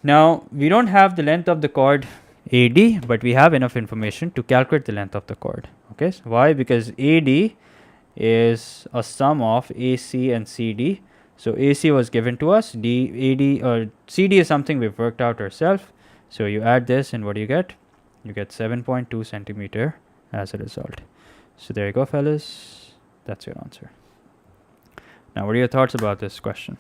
Now, we don't have the length of the chord AD, but we have enough information to calculate the length of the chord. Okay. So why? Because AD is a sum of AC and CD. So AC was given to us, AD or CD is something we've worked out ourselves. So you add this and what do you get? You get 7.2 centimeter as a result. So there you go, fellas. That's your answer. Now, what are your thoughts about this question?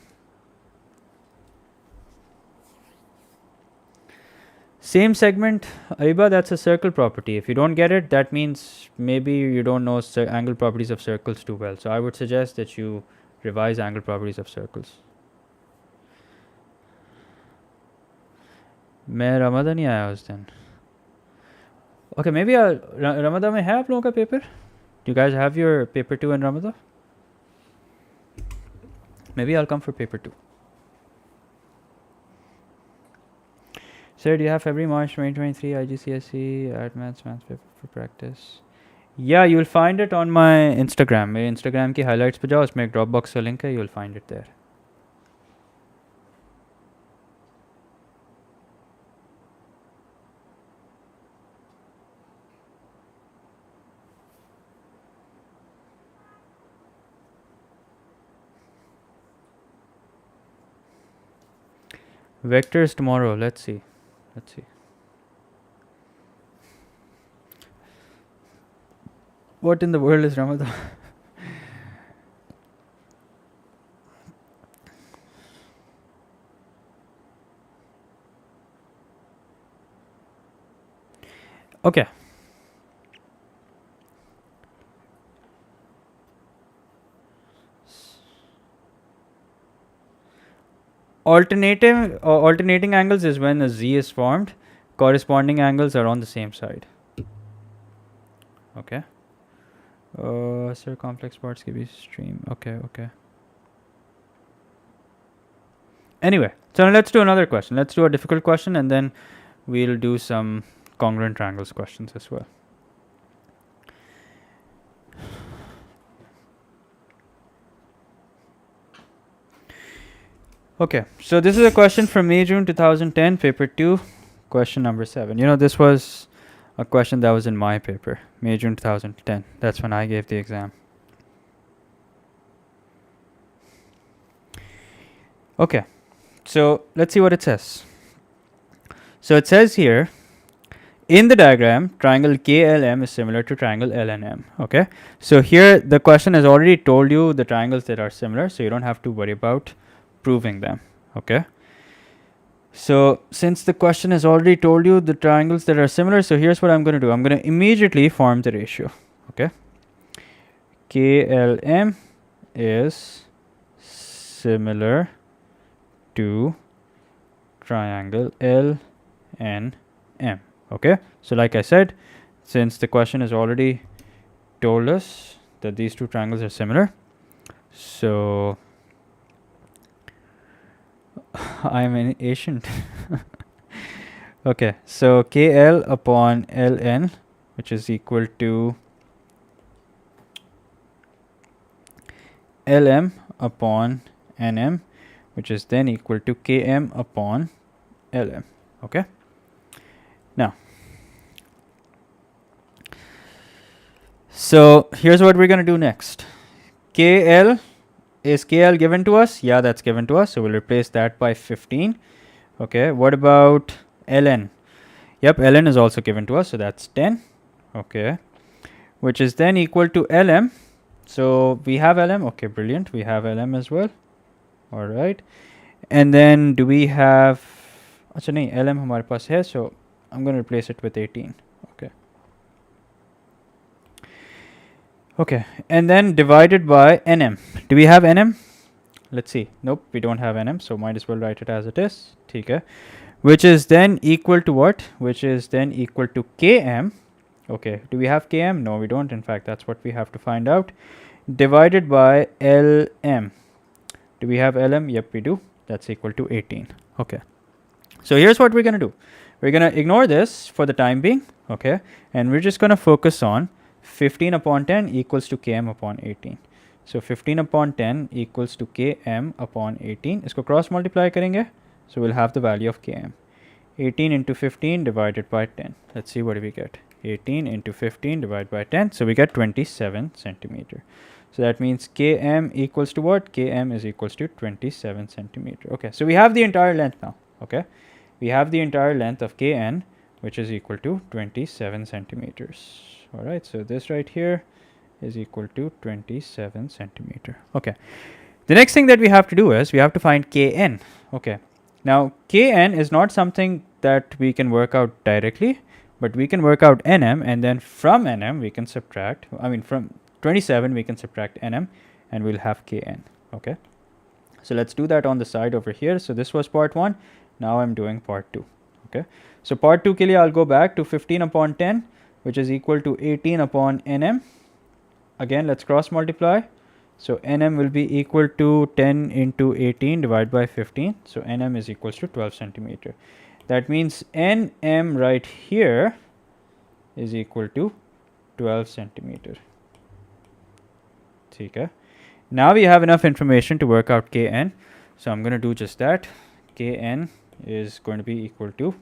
Same segment, Aiba, that's a circle property. If you don't get it, that means maybe you don't know angle properties of circles too well. So I would suggest that you revise angle properties of circles. मैं रमज़ान नहीं आया उस दिन. Okay, maybe Ramzan में है आप लोगों का paper? Do you guys have your paper 2 in Ramadan? Maybe I'll come for paper 2. Sir, do you have February, March 2023 IGCSE Math paper for practice? Yeah, you'll find it on my Instagram. मेरे Instagram की highlights पे जाओ, उसमें एक Dropbox का link है, you'll find it there. Vectors tomorrow. Let's see. What in the world is Ramadan? Okay. Alternating angles is when a Z is formed. Corresponding angles are on the same side. Okay. Sir, complex parts give you stream. Okay. Anyway, so let's do another question. Let's do a difficult question, and then we'll do some congruent triangles questions as well. Okay, so this is a question from May June 2010, paper 2, question number 7. You know, this was a question that was in my paper, May June 2010. That's when I gave the exam. Okay, so let's see what it says. So it says here, in the diagram, triangle KLM is similar to triangle LNM. Okay, so here the question has already told you the triangles that are similar, so you don't have to worry about proving them. Okay, so since the question has already told you the triangles that are similar, so here's what I'm going to do. I'm going to immediately form the ratio. Okay, KLM is similar to triangle LNM. Okay, so like I said, since the question has already told us that these two triangles are similar, so I'm an ancient. Okay, so KL upon LN, which is equal to LM upon NM, which is then equal to KM upon LM. Okay, now so here's what we're going to do next. KL, is KL given to us? Yeah, that's given to us, so we'll replace that by 15. Okay, what about ln? Yep, ln is also given to us, so that's 10. Okay, which is then equal to lm. So we have lm. Okay, brilliant, we have lm as well. All right, and then do we have, अच्छा नहीं, lm हमारे पास है, so I'm going to replace it with 18. Okay, and then divided by nm. Do we have nm? Let's see. Nope, we don't have nm, so might as well write it as it is. Okay, which is then equal to what? Which is then equal to km. Okay, do we have km? No, we don't. In fact, that's what we have to find out. Divided by lm. Do we have lm? Yep, we do. That's equal to 18. Okay, so here's what we're going to do. We're going to ignore this for the time being. Okay, and we're just going to focus on 15 upon 10 equals to km upon 18. So 15 upon 10 equals to km upon 18. इसको cross multiply करेंगे, so we'll have the value of km. 18 into 15 divided by 10. Let's see what do we get. 18 into 15 divided by 10. So we get 27 centimeter. So that means km equals to what? Km is equals to 27 centimeter. Okay, so we have the entire length now. Okay, we have the entire length of kn, which is equal to 27 centimeters. All right, so this right here is equal to 27 centimeter. Okay, the next thing that we have to do is we have to find kn. Okay, now kn is not something that we can work out directly, but we can work out nm, and then from nm we can subtract, from 27 we can subtract nm, and we'll have kn. Okay, so let's do that on the side over here. So this was part 1. Now I'm doing part 2. Okay, so part 2 ke liye I'll go back to 15 upon 10, which is equal to 18 upon nm. Again, let's cross multiply. So nm will be equal to 10 into 18 divided by 15. So nm is equals to 12 centimeter. That means nm right here is equal to 12 centimeter. Okay. Now we have enough information to work out kn. So I'm going to do just that. Kn is going to be equal to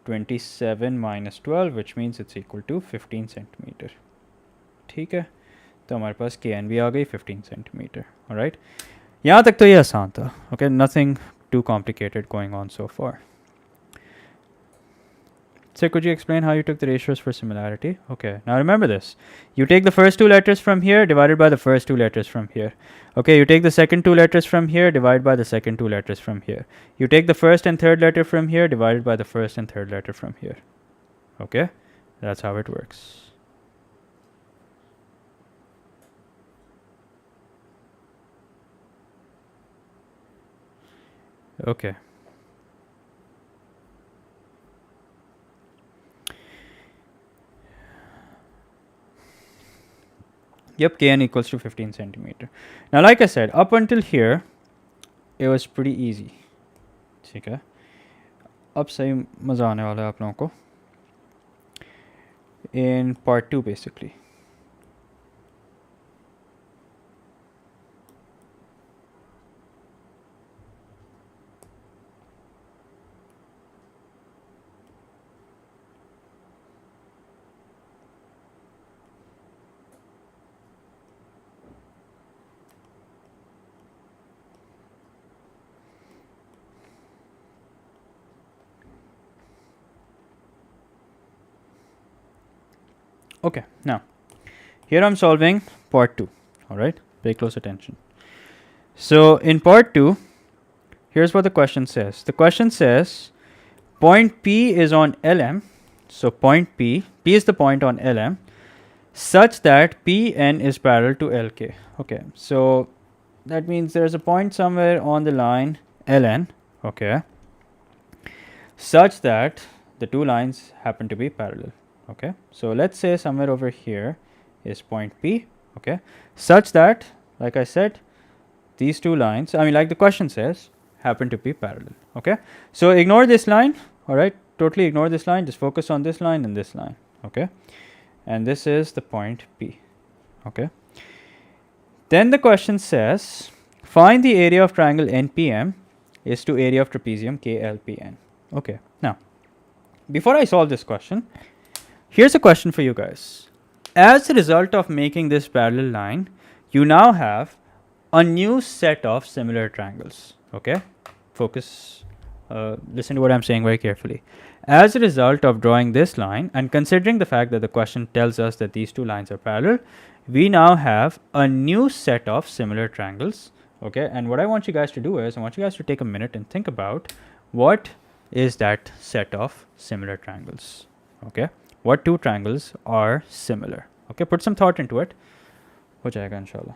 27 minus 12, which means it's equal to 15 centimeter. ठीक है, तो हमारे पास kn भी आ गई 15 centimeter. All right, यहाँ तक तो ये आसान था. Okay, nothing too complicated going on so far. So could you explain how you took the ratios for similarity? Okay, now remember this. You take the first two letters from here divided by the first two letters from here. Okay, you take the second two letters from here divided by the second two letters from here. You take the first and third letter from here divided by the first and third letter from here. Okay, that's how it works. Okay. Yep, kn equals to 15 centimeter. Now, like I said, up until here, it was pretty easy. ठीक है, अब सही मज़ा आने वाला है आप लोगों को in part 2 basically. Okay, now here I'm solving part 2. All right, pay close attention. So in part 2, here's what the question says. The question says point P is on LM. So point P is the point on LM such that Pn is parallel to Lk. Okay, so that means there's a point somewhere on the line Ln, okay, such that the two lines happen to be parallel. Okay, so let's say somewhere over here is point P, okay, such that, like I said, these two lines, I mean, like the question says, happen to be parallel. Okay, so ignore this line. All right, totally ignore this line, just focus on this line and this line. Okay, and this is the point P. Okay, then the question says find the area of triangle NPM is to area of trapezium KLPN. Okay, now before I solve this question, here's a question for you guys. As a result of making this parallel line, you now have a new set of similar triangles. Okay, focus, listen to what I'm saying very carefully. As a result of drawing this line and considering the fact that the question tells us that these two lines are parallel, we now have a new set of similar triangles. Okay, and what I want you guys to do is I want you guys to take a minute and think about what is that set of similar triangles. Okay, what two triangles are similar? Okay, put some thought into it. हो जाएगा इंशाल्लाह.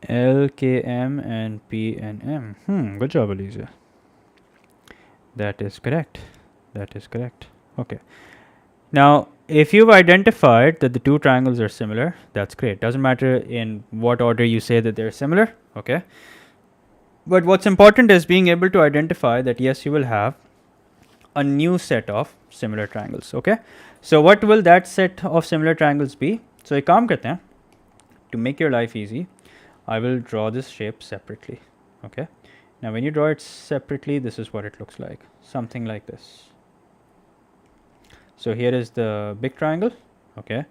LKM and PNM. Good job, Alicia. That is correct. That is correct. Okay. Now, if you've identified that the two triangles are similar, that's great. Doesn't matter in what order you say that they're similar. Okay. But what's important is being able to identify that yes, you will have a new set of similar triangles. Okay. So what will that set of similar triangles be? So एक काम करते हैं, to make your life easy, I will draw this shape separately. Okay. Now when you draw it separately, this is what it looks like. Something like this. So here is the big triangle. Okay.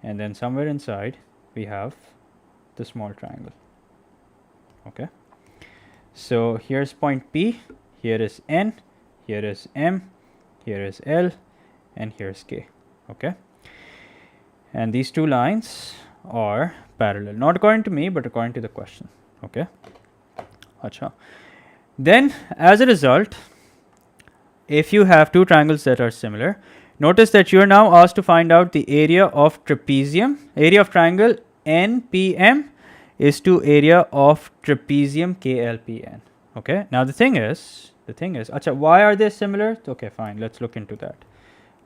And then somewhere inside we have the small triangle. Okay. So here's point P, here is N, here is M, here is L, and here's K. Okay. And these two lines are parallel, not according to me, but according to the question. Okay. Acha. Then as a result, if you have two triangles that are similar, notice that you are now asked to find out the area of trapezium. Area of triangle NPM is to area of trapezium KLPN. Okay. Now the thing is, acha, why are they similar? Okay, fine. Let's look into that.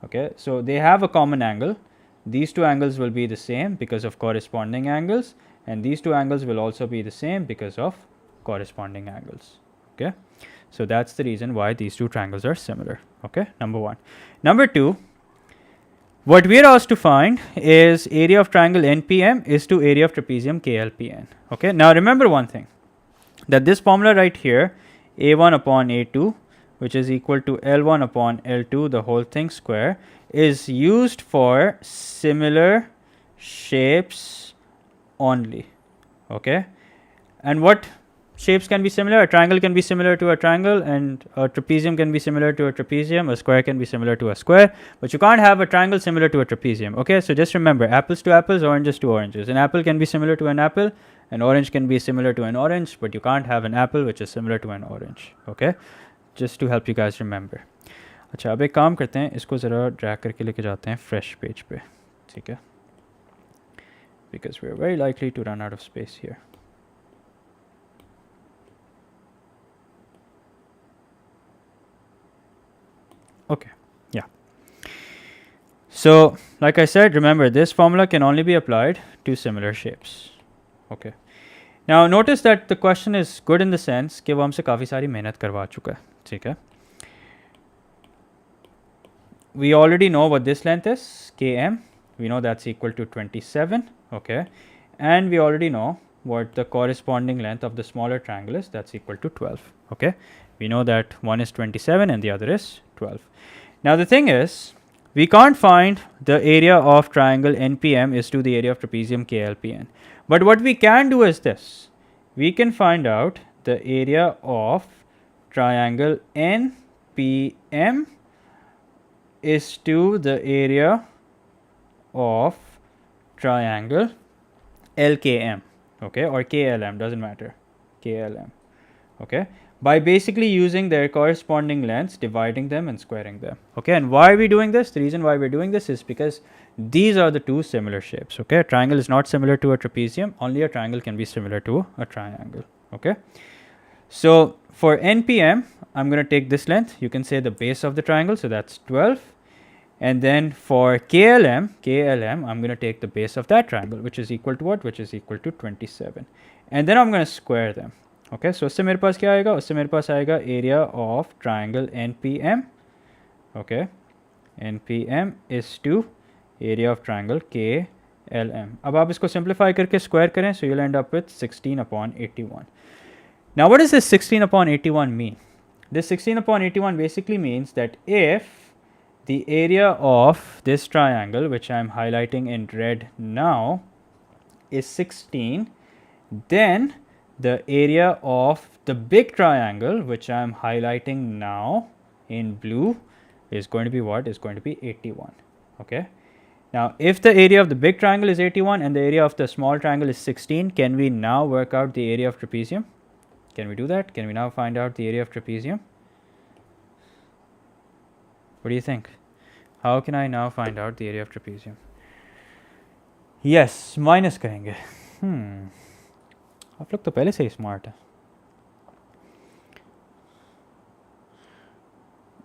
Okay. So they have a common angle. These two angles will be the same because of corresponding angles, and these two angles will also be the same because of corresponding angles. Okay, so that's the reason why these two triangles are similar. Okay, number one. Number two, what we are asked to find is area of triangle NPM is to area of trapezium KLPN. Okay, now remember one thing, that this formula right here, A1 upon A2, which is equal to L1 upon L2, the whole thing square, is used for similar shapes only. Okay, and what shapes can be similar? A triangle can be similar to a triangle, and a trapezium can be similar to a trapezium, a square can be similar to a square, but you can't have a triangle similar to a trapezium. Okay, so just remember, apples to apples, oranges to oranges. An apple can be similar to an apple, an orange can be similar to an orange, but you can't have an apple which is similar to an orange. Okay, just to help you guys remember. अच्छा, अब एक काम करते हैं, इसको ज़रा drag करके लेके जाते हैं फ्रेश पेज पे, ठीक है, because we are very likely to run out of space here. Okay, yeah. So, like I said, remember this formula can only be applied to similar shapes. Okay. Now, notice that the question is good in the sense कि वो हमसे काफ़ी सारी मेहनत करवा चुका है, ठीक है. We already know what this length is, km. We know that's equal to 27, okay. And we already know what the corresponding length of the smaller triangle is, that's equal to 12, okay. We know that one is 27 and the other is 12. Now the thing is, we can't find the area of triangle NPM is to the area of trapezium KLPN. But what we can do is this. We can find out the area of triangle NPM is to the area of triangle LKM, okay, or KLM, doesn't matter, KLM, okay, by basically using their corresponding lengths, dividing them and squaring them. Okay, and why are we doing this? The reason why we're doing this is because these are the two similar shapes. Okay, a triangle is not similar to a trapezium, only a triangle can be similar to a triangle. Okay, so for NPM, I'm going to take this length, you can say the base of the triangle, so that's 12. And then for KLM, I'm going to take the base of that triangle, which is equal to what? Which is equal to 27. And then I'm going to square them. Okay, so उससे मेरे पास क्या आएगा? उससे मेरे पास आएगा area of triangle NPM. Okay, NPM is to area of triangle KLM. अब आप इसको simplify करके square करें, so you'll end up with 16 upon 81. Now what does this 16 upon 81 mean? This 16 upon 81 basically means that if the area of this triangle, which I am highlighting in red now, is 16, then the area of the big triangle, which I am highlighting now in blue, is going to be what? Is going to be 81. Okay. Now, if the area of the big triangle is 81 and the area of the small triangle is 16, can we now work out the area of trapezium? Can we do that? Can we now find out the area of trapezium? What do you think? How can I now find out the area of trapezium? Yes, minus करेंगे. आप लोग तो पहले से ही smart है.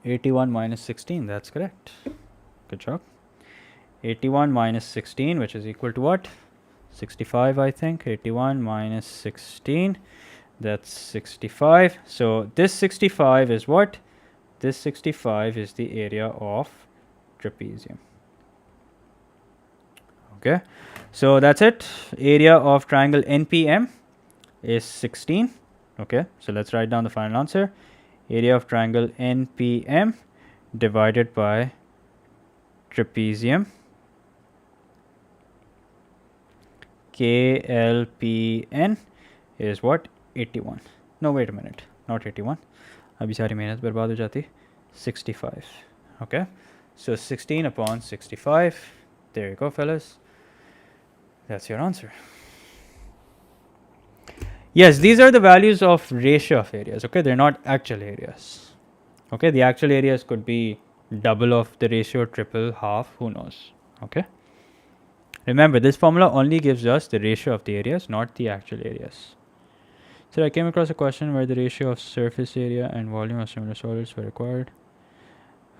81 minus 16, that's correct. Good job. 81 minus 16, which is equal to what? 65, I think. 81 minus 16, that's 65. So this 65 is what? This 65 is the area of trapezium. Okay, so that's it. Area of triangle NPM is 16. Okay, so let's write down the final answer. Area of triangle NPM divided by trapezium KLPN is what? 81. No, wait a minute, not 81. अभी सारी मेहनत बर्बाद हो जाती. 65. Okay, so 16 upon 65. There you go, fellas. That's your answer. Yes, these are the values of ratio of areas. Okay, they're not actual areas. Okay, the actual areas could be double of the ratio, triple, half, who knows. Okay, remember this formula only gives us the ratio of the areas, not the actual areas. So I came across a question where the ratio of surface area and volume of similar solids were required.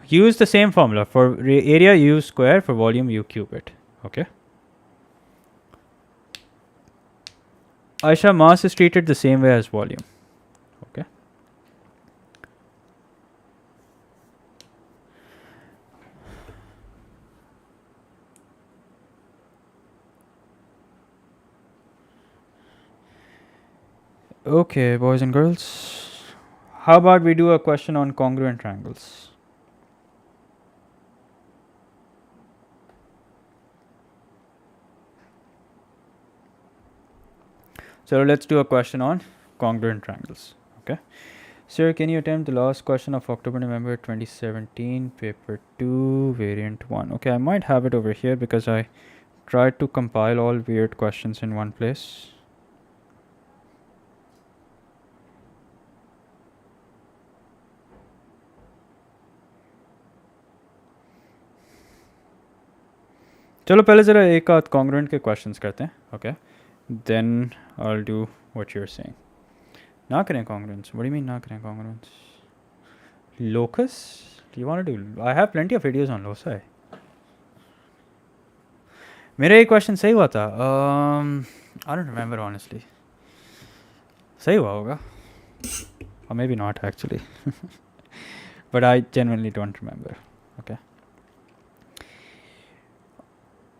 Use the same formula. For area, use square. For volume, you cube it. Okay. Aisha, mass is treated the same way as volume. Okay. Okay, boys and girls. How about we do a question on congruent triangles? So let's do a question on congruent triangles. Okay. Sir, can you attempt the last question of October-November 2017, paper 2, variant 1? Okay, I might have it over here because I tried to compile all weird questions in one place. चलो पहले ज़रा एक आध congruent के questions करते हैं. Okay. Then I'll do what you're saying. ना करें congruence. What do you mean ना करें congruence? Locus? Do you want to do? I have plenty of videos on loci. मेरा एक क्वेश्चन सही हुआ था. I don't remember honestly. सही हुआ होगा. Or maybe not actually. But I genuinely don't remember. Okay.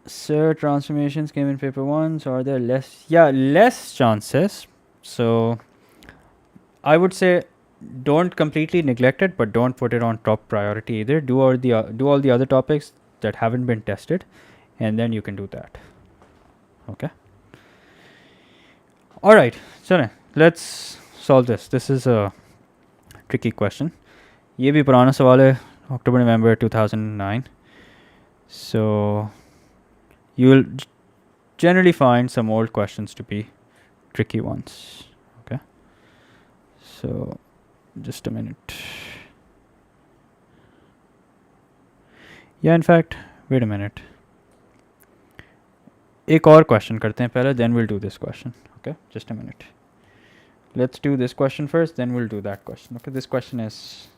Sir, transformations came in paper 1, so are there less? Yeah, less chances. So I would say don't completely neglect it, but don't put it on top priority either. Do all the other topics that haven't been tested, and then you can do that. Okay. All right. So let's solve this. This is a tricky question. ये भी पुराना सवाल है, October-November 2009. So you'll generally find some old questions to be tricky ones. Okay. So just a minute. Yeah, in fact, wait a minute. एक और question करते हैं पहले, then we'll do this question. Okay, just a minute. Let's do this question first, then we'll do that question. Okay, this question is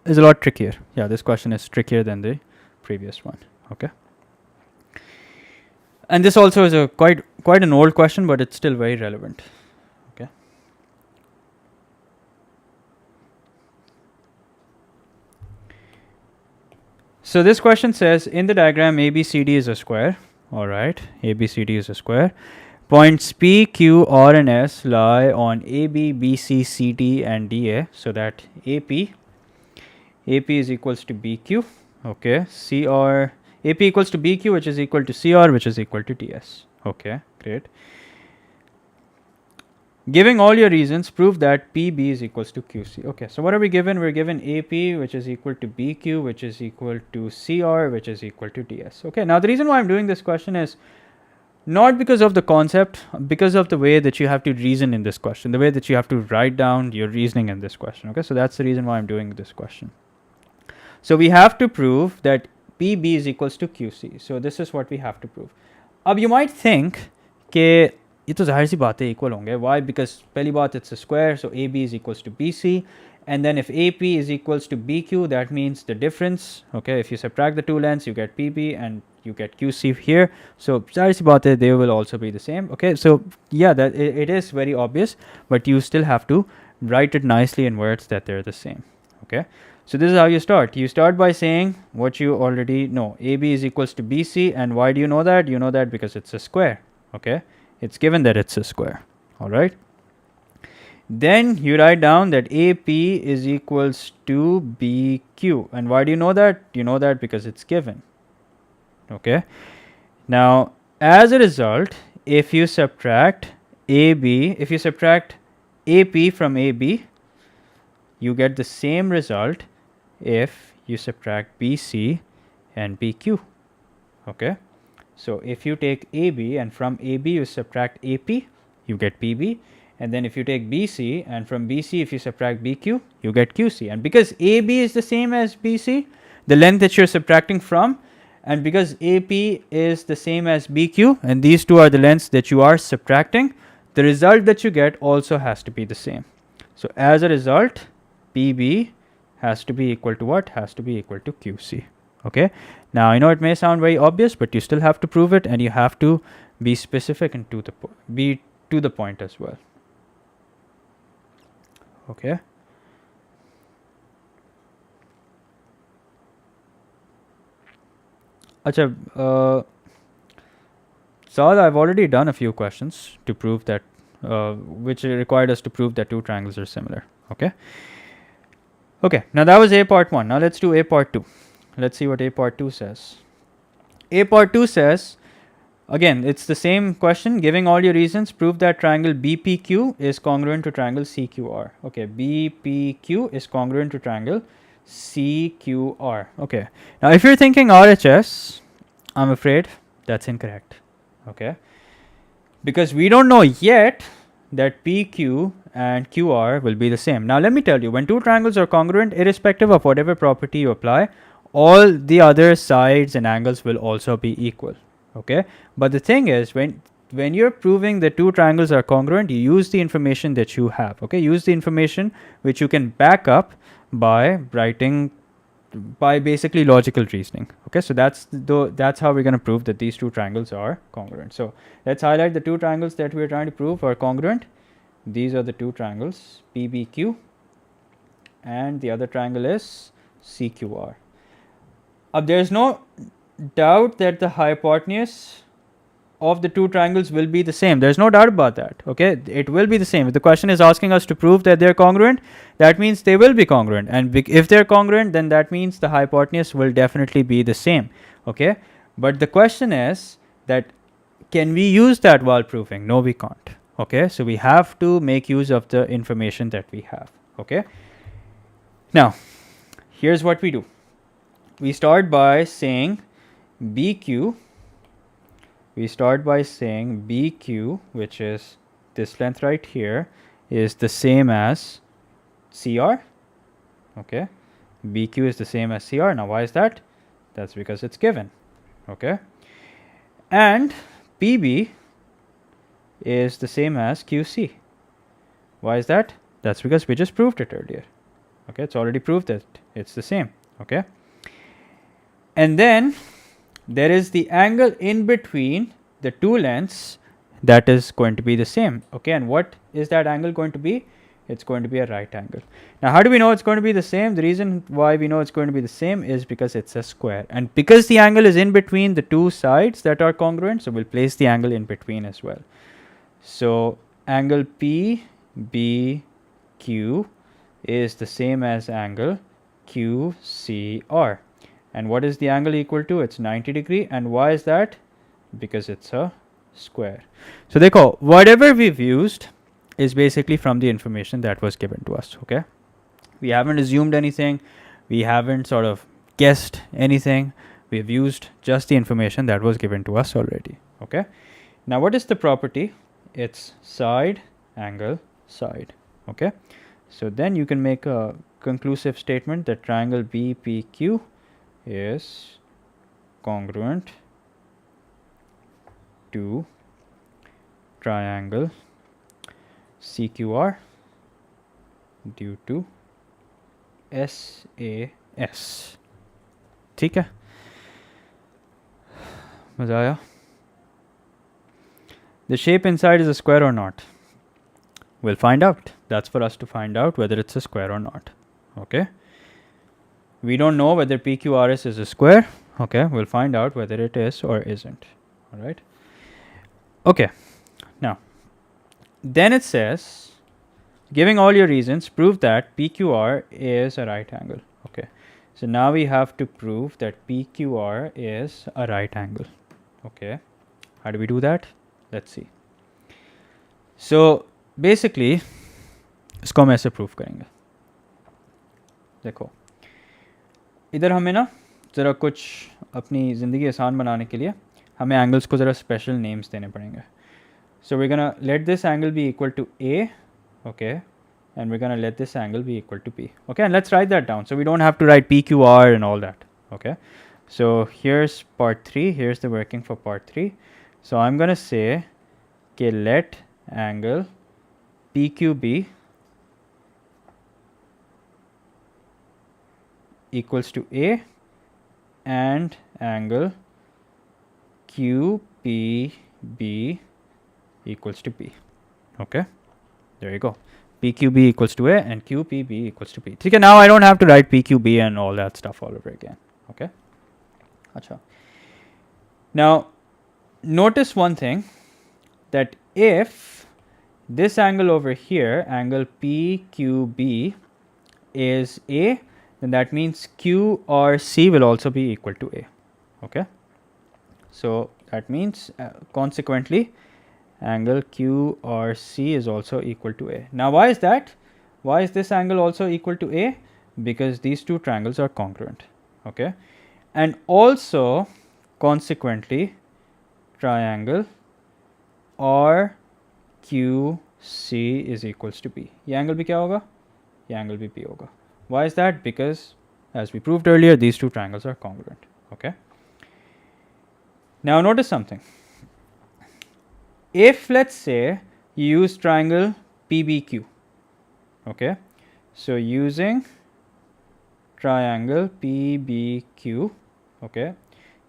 a lot trickier. Yeah, this question is trickier than the previous one. Okay. And this also is a quite an old question, but it's still very relevant. Okay. So this question says, in the diagram ABCD is a square. All right, ABCD is a square. Points P, Q, R, and S lie on AB, BC, CD, and DA. So that AP is equals to BQ. Okay, CR, AP equals to BQ, which is equal to CR, which is equal to DS. Okay, great. Giving all your reasons, prove that PB is equals to QC. Okay, so what are we given? We're given AP, which is equal to BQ, which is equal to CR, which is equal to DS. Okay, now the reason why I'm doing this question is not because of the concept, because of the way that you have to reason in this question, the way that you have to write down your reasoning in this question. Okay, so that's the reason why I'm doing this question. So we have to prove that PB is equals to QC. So this is what we have to prove. अब you might think कि ये तो जाहिर सी बात है equal होंगे. Why? Because पहली बात it's a square, so AB is equals to BC, and then if AP is equals to BQ, that means the difference. Okay, if you subtract the two lengths, you get PB and you get QC here. So जाहिर सी बात है they will also be the same. Okay, so yeah, that it is very obvious, but you still have to write it nicely in words that they're the same. Okay, so this is how you start. You start by saying what you already know. AB is equals to BC, and why do you know that? You know that because it's a square. Okay, it's given that it's a square. All right. Then you write down that AP is equals to BQ, and why do you know that? You know that because it's given. Okay. Now, as a result, if you subtract AP from AB, you get the same result if you subtract BC and BQ. Okay. So if you take AB and from AB you subtract AP, you get PB. And then if you take BC and from BC if you subtract BQ, you get QC. And because AB is the same as BC, the length that you're subtracting from, and because AP is the same as BQ, and these two are the lengths that you are subtracting, the result that you get also has to be the same. So as a result, PB has to be equal to what? Has to be equal to QC. Okay. Now I know it may sound very obvious, but you still have to prove it, and you have to be specific and be to the point as well. Okay. अच्छा, So I've already done a few questions to prove that, which required us to prove that two triangles are similar. Okay. Okay. Now that was A part 1. Now let's do A part 2. Let's see what A part 2 says. A part 2 says, again, it's the same question. Giving all your reasons, prove that triangle BPQ is congruent to triangle CQR. Okay, BPQ is congruent to triangle CQR. Okay. Now if you're thinking RHS, I'm afraid that's incorrect. Okay. Because we don't know yet that PQ and QR will be the same. Now let me tell you, when two triangles are congruent, irrespective of whatever property you apply, all the other sides and angles will also be equal. Okay. But the thing is, when you're proving that two triangles are congruent, you use the information that you have. Okay. Use the information which you can back up by writing, by basically logical reasoning. Okay, so that's how we're going to prove that these two triangles are congruent. So let's highlight the two triangles that we're trying to prove are congruent. These are the two triangles, PBQ, and the other triangle is CQR. There's no doubt that the hypotenuse of the two triangles will be the same. There's no doubt about that. Okay, it will be the same. If the question is asking us to prove that they're congruent, that means they will be congruent. And if they're congruent, then that means the hypotenuse will definitely be the same. Okay, but the question is that, can we use that while proving? No, we can't. Okay, so we have to make use of the information that we have. Okay, now here's what we do. We start by saying BQ. We start by saying BQ, which is this length right here, is the same as CR. Okay, BQ is the same as CR. Now why is that? That's because it's given. Okay, and PB is the same as QC. Why is that? That's because we just proved it earlier. Okay, it's already proved that it's the same. Okay, and then there is the angle in between the two lengths that is going to be the same. Okay, and what is that angle going to be? It's going to be a right angle. Now how do we know it's going to be the same? The reason why we know it's going to be the same is because it's a square, and because the angle is in between the two sides that are congruent, so we'll place the angle in between as well. So angle PBQ is the same as angle QCR. And what is the angle equal to? It's 90 degree. And why is that? Because it's a square. So देखो, whatever we've used is basically from the information that was given to us. Okay, we haven't assumed anything, we haven't sort of guessed anything, we've used just the information that was given to us already. Okay, now what is the property? It's side angle side. Okay, so then you can make a conclusive statement that triangle BPQ is congruent to triangle CQR due to SAS. ठीक है, मजा आया? The shape inside is a square or not? We'll find out. That's for us to find out whether it's a square or not. Okay, we don't know whether PQRS is a square. Okay, we'll find out whether it is or isn't. All right. Okay, now then it says, giving all your reasons, prove that PQR is a right angle. Okay, so now we have to prove that PQR is a right angle. Okay, how do we do that? Let's see. So basically इसको हम ऐसे proof करेंगे. देखो, इधर हमें ना ज़रा कुछ अपनी ज़िंदगी आसान बनाने के लिए हमें एंगल्स को ज़रा स्पेशल नेम्स देने पड़ेंगे. So we're gonna let this angle be equal to A, okay, and we're gonna let this angle be equal to B. Okay, and let's write that down so we don't have to write PQR and all that. Okay, so here's part 3, here's the working for part 3. So I'm gonna say, okay, let angle PQB equals to A and angle QPB equals to B. Okay, there you go. PQB equals to A and QPB equals to B. Okay, now I don't have to write PQB and all that stuff all over again. Okay, Acha. Now notice one thing, that if this angle over here, angle PQB, is A, then that means QRC will also be equal to A. Okay. So that means consequently angle QRC is also equal to A. Now why is that? Why is this angle also equal to A? Because these two triangles are congruent. Okay. And also consequently triangle RQC is equals to B. ये angle भी क्या होगा? ये angle भी B होगा. Why is that? Because as we proved earlier, these two triangles are congruent. Okay. Now notice something. If let's say you use triangle PBQ, okay, so using triangle PBQ, okay,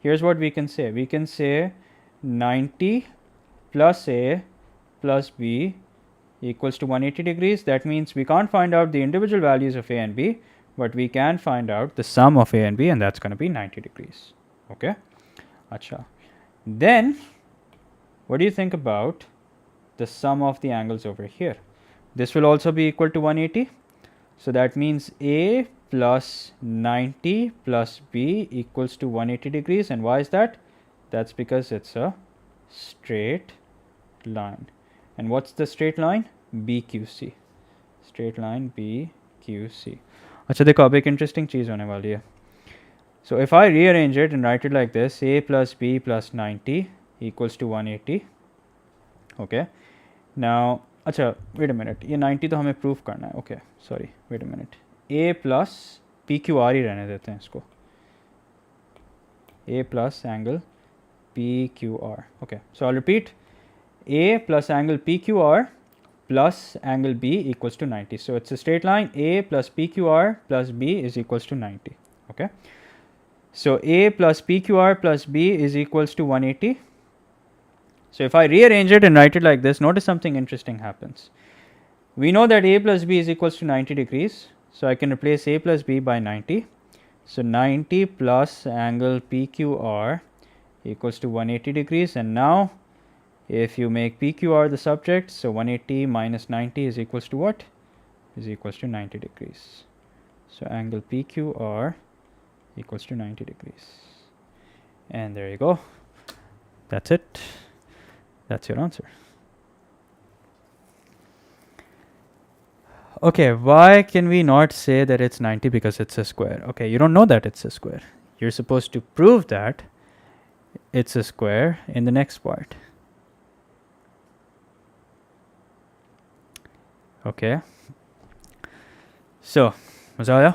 here's what we can say. We can say 90 plus A plus B equals to 180 degrees. That means we can't find out the individual values of A and B, but we can find out the sum of A and B, and that's going to be 90 degrees. Okay. Acha. Then what do you think about the sum of the angles over here? This will also be equal to 180. So that means A plus 90 plus B equals to 180 degrees. And why is that? That's because it's a straight line. And what's the straight line? BQC. Straight line BQC. अच्छा देखो अब एक interesting चीज़ होने वाली है. So if I rearrange it and write it like this, A plus B plus 90 equals to 180. Okay. Now, अच्छा wait a minute, ये 90 तो हमें prove करना है. Okay, sorry, wait a minute. A plus PQR ही रहने देते हैं इसको. A plus angle PQR. Okay, so I'll repeat. A plus angle PQR plus angle B equals to 90. So it's a straight line. A plus PQR plus B is equals to 90. Okay. So A plus PQR plus B is equals to 180. So if I rearrange it and write it like this, notice something interesting happens. We know that A plus B is equals to 90 degrees. So I can replace A plus B by 90. So 90 plus angle PQR equals to 180 degrees. And now if you make PQR the subject, so 180 minus 90 is equals to what? Is equals to 90 degrees. So angle PQR equals to 90 degrees. And there you go. That's it. That's your answer. Okay, why can we not say that it's 90 because it's a square? Okay, you don't know that it's a square. You're supposed to prove that it's a square in the next part. Okay. So, मजा आया?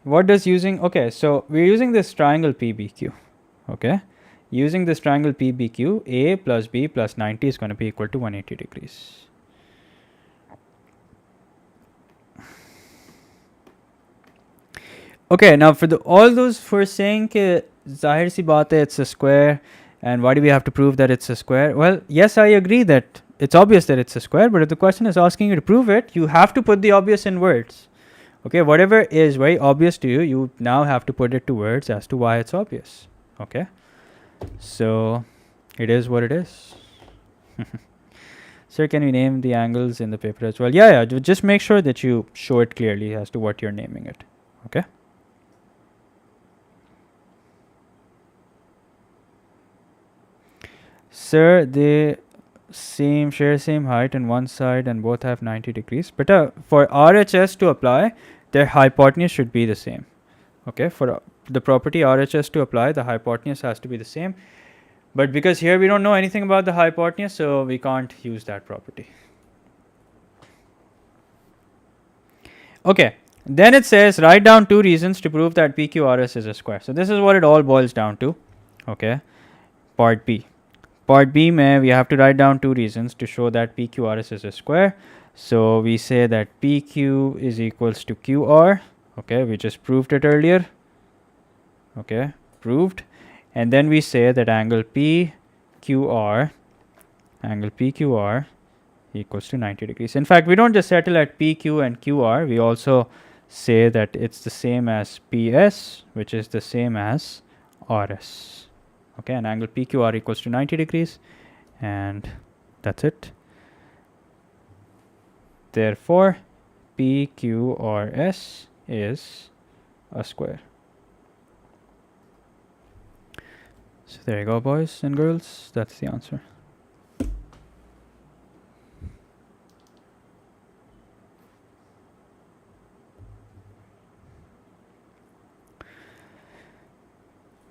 What does using, okay, so we're using this triangle PBQ, okay. Using this triangle PBQ, A plus B plus 90 is going to be equal to 180 degrees. Okay, now for all those for saying कि ज़ाहिर सी बात है it's a square and why do we have to prove that it's a square? Well, yes, I agree that it's obvious that it's a square, but if the question is asking you to prove it, you have to put the obvious in words. Okay, whatever is very obvious to you, you now have to put it to words as to why it's obvious. Okay, so it is what it is. Sir, can we name the angles in the paper as well? Yeah, just make sure that you show it clearly as to what you're naming it. Okay. Sir, they share same height on one side and both have 90 degrees. But for RHS to apply, their hypotenuse should be the same. Okay, for the property RHS to apply, the hypotenuse has to be the same. But because here we don't know anything about the hypotenuse, so we can't use that property. Okay, then it says write down 2 reasons to prove that PQRS is a square. So this is what it all boils down to. Okay, part B. Part B, we have to write down 2 reasons to show that PQRS is a square. So we say that PQ is equals to QR. Okay, we just proved it earlier. Okay, proved. And then we say that angle PQR equals to 90 degrees. In fact, we don't just settle at PQ and QR. We also say that it's the same as PS, which is the same as RS. Okay, and angle PQR equals to 90 degrees, and that's it. Therefore, PQRS is a square. So there you go, boys and girls. That's the answer.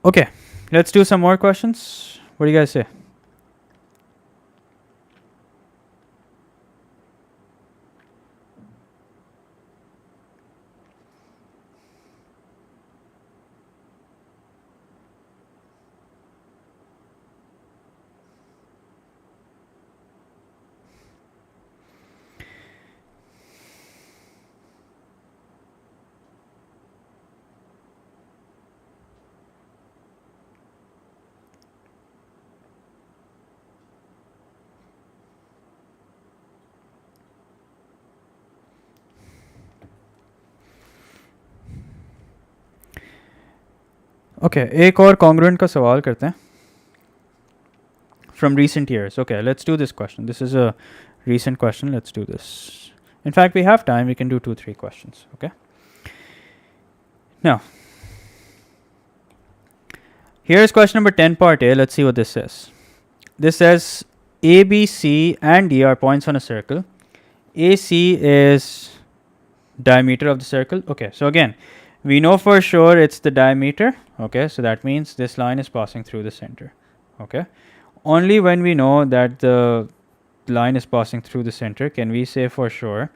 Okay, let's do some more questions. What do you guys say? Okay, एक और congruent का सवाल करते हैं. From recent years. Okay, let's do this question. This is a recent question. Let's do this. In fact, we have time. We can do 2-3 questions. Okay. Now, here's question number 10 part A. Let's see what this says. This says A, B, C and D are points on a circle. AC is diameter of the circle. Okay, so again, we know for sure it's the diameter. Okay, so that means this line is passing through the center. Okay, only when we know that the line is passing through the center can we say for sure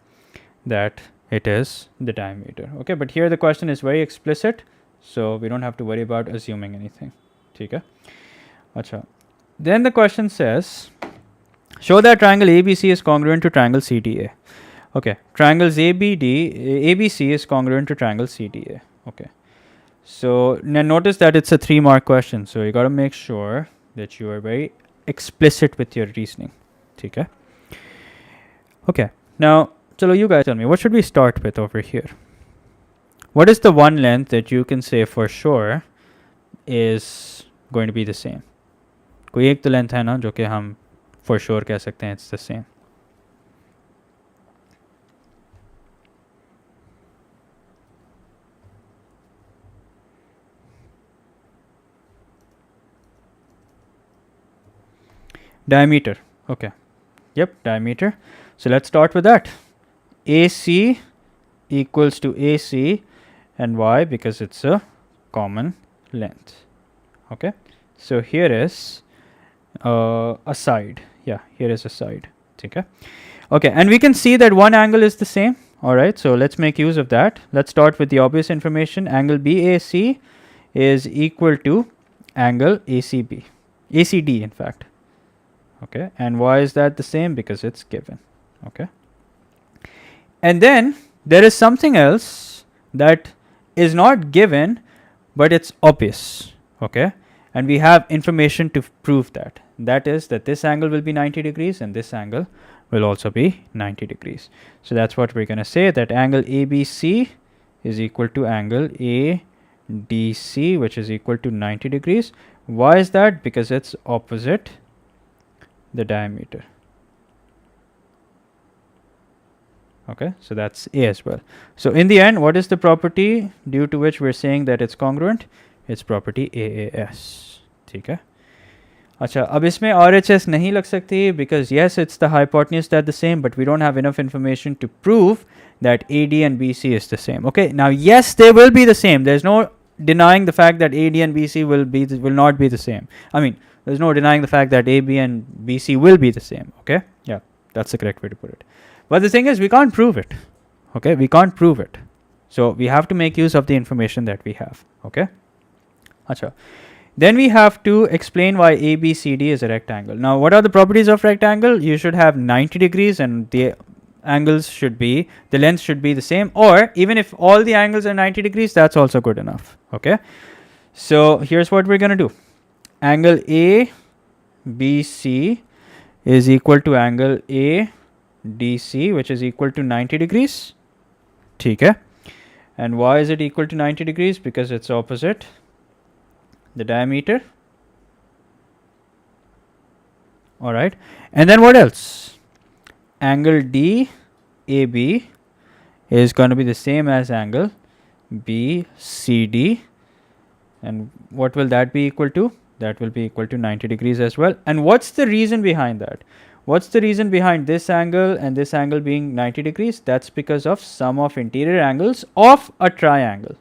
that it is the diameter. Okay, but here the question is very explicit, so we don't have to worry about assuming anything. Okay. Acha. Then the question says, show that triangle ABC is congruent to triangle CDA. Okay, triangles ABC is congruent to triangle CDA. Okay, so now notice that it's a 3-mark question, so you got to make sure that you are very explicit with your reasoning. Okay. Okay, now chalo, you guys tell me, what should we start with over here? What is the one length that you can say for sure is going to be the same? कोई एक तो length है ना जो कि हम for sure कह सकते हैं it's the same. Diameter. Okay. Yep, diameter. So let's start with that. AC equals to AC, and why? Because it's a common length. Okay. So here is a side. Yeah, here is a side. Okay. Okay, and we can see that one angle is the same. All right. So let's make use of that. Let's start with the obvious information. Angle BAC is equal to angle ACB. ACD, in fact. Okay, and why is that the same? Because it's given. Okay, and then there is something else that is not given but it's obvious. Okay, and we have information to prove that. That is that this angle will be 90 degrees and this angle will also be 90 degrees. So that's what we're going to say, that angle ABC is equal to angle ADC, which is equal to 90 degrees. Why is that? Because it's opposite the diameter. Okay, so that's A as well. So in the end, what is the property due to which we're saying that it's congruent? It's property AAS. ठीक है. अच्छा, अब इसमें RHS नहीं लग सकती because yes, it's the hypotenuse that the same, but we don't have enough information to prove that AD and BC is the same. Okay, now yes, they will be the same. There's no denying the fact that AD and BC will not be the same. I mean, there's no denying the fact that AB and BC will be the same. Okay, yeah, that's the correct way to put it. But the thing is, we can't prove it. Okay, we can't prove it. So we have to make use of the information that we have. Okay. Achha. Then we have to explain why ABCD is a rectangle. Now, what are the properties of rectangle? You should have 90 degrees and the angles should be, the length should be the same, or even if all the angles are 90 degrees, that's also good enough. Okay. So here's what we're going to do. Angle ABC is equal to angle ADC, which is equal to 90 degrees. ठीक है. And why is it equal to 90 degrees? Because it's opposite the diameter. All right. And then what else? Angle DAB is going to be the same as angle BCD. And what will that be equal to? That will be equal to 90 degrees as well. And what's the reason behind that? What's the reason behind this angle and this angle being 90 degrees? That's because of sum of interior angles of a triangle.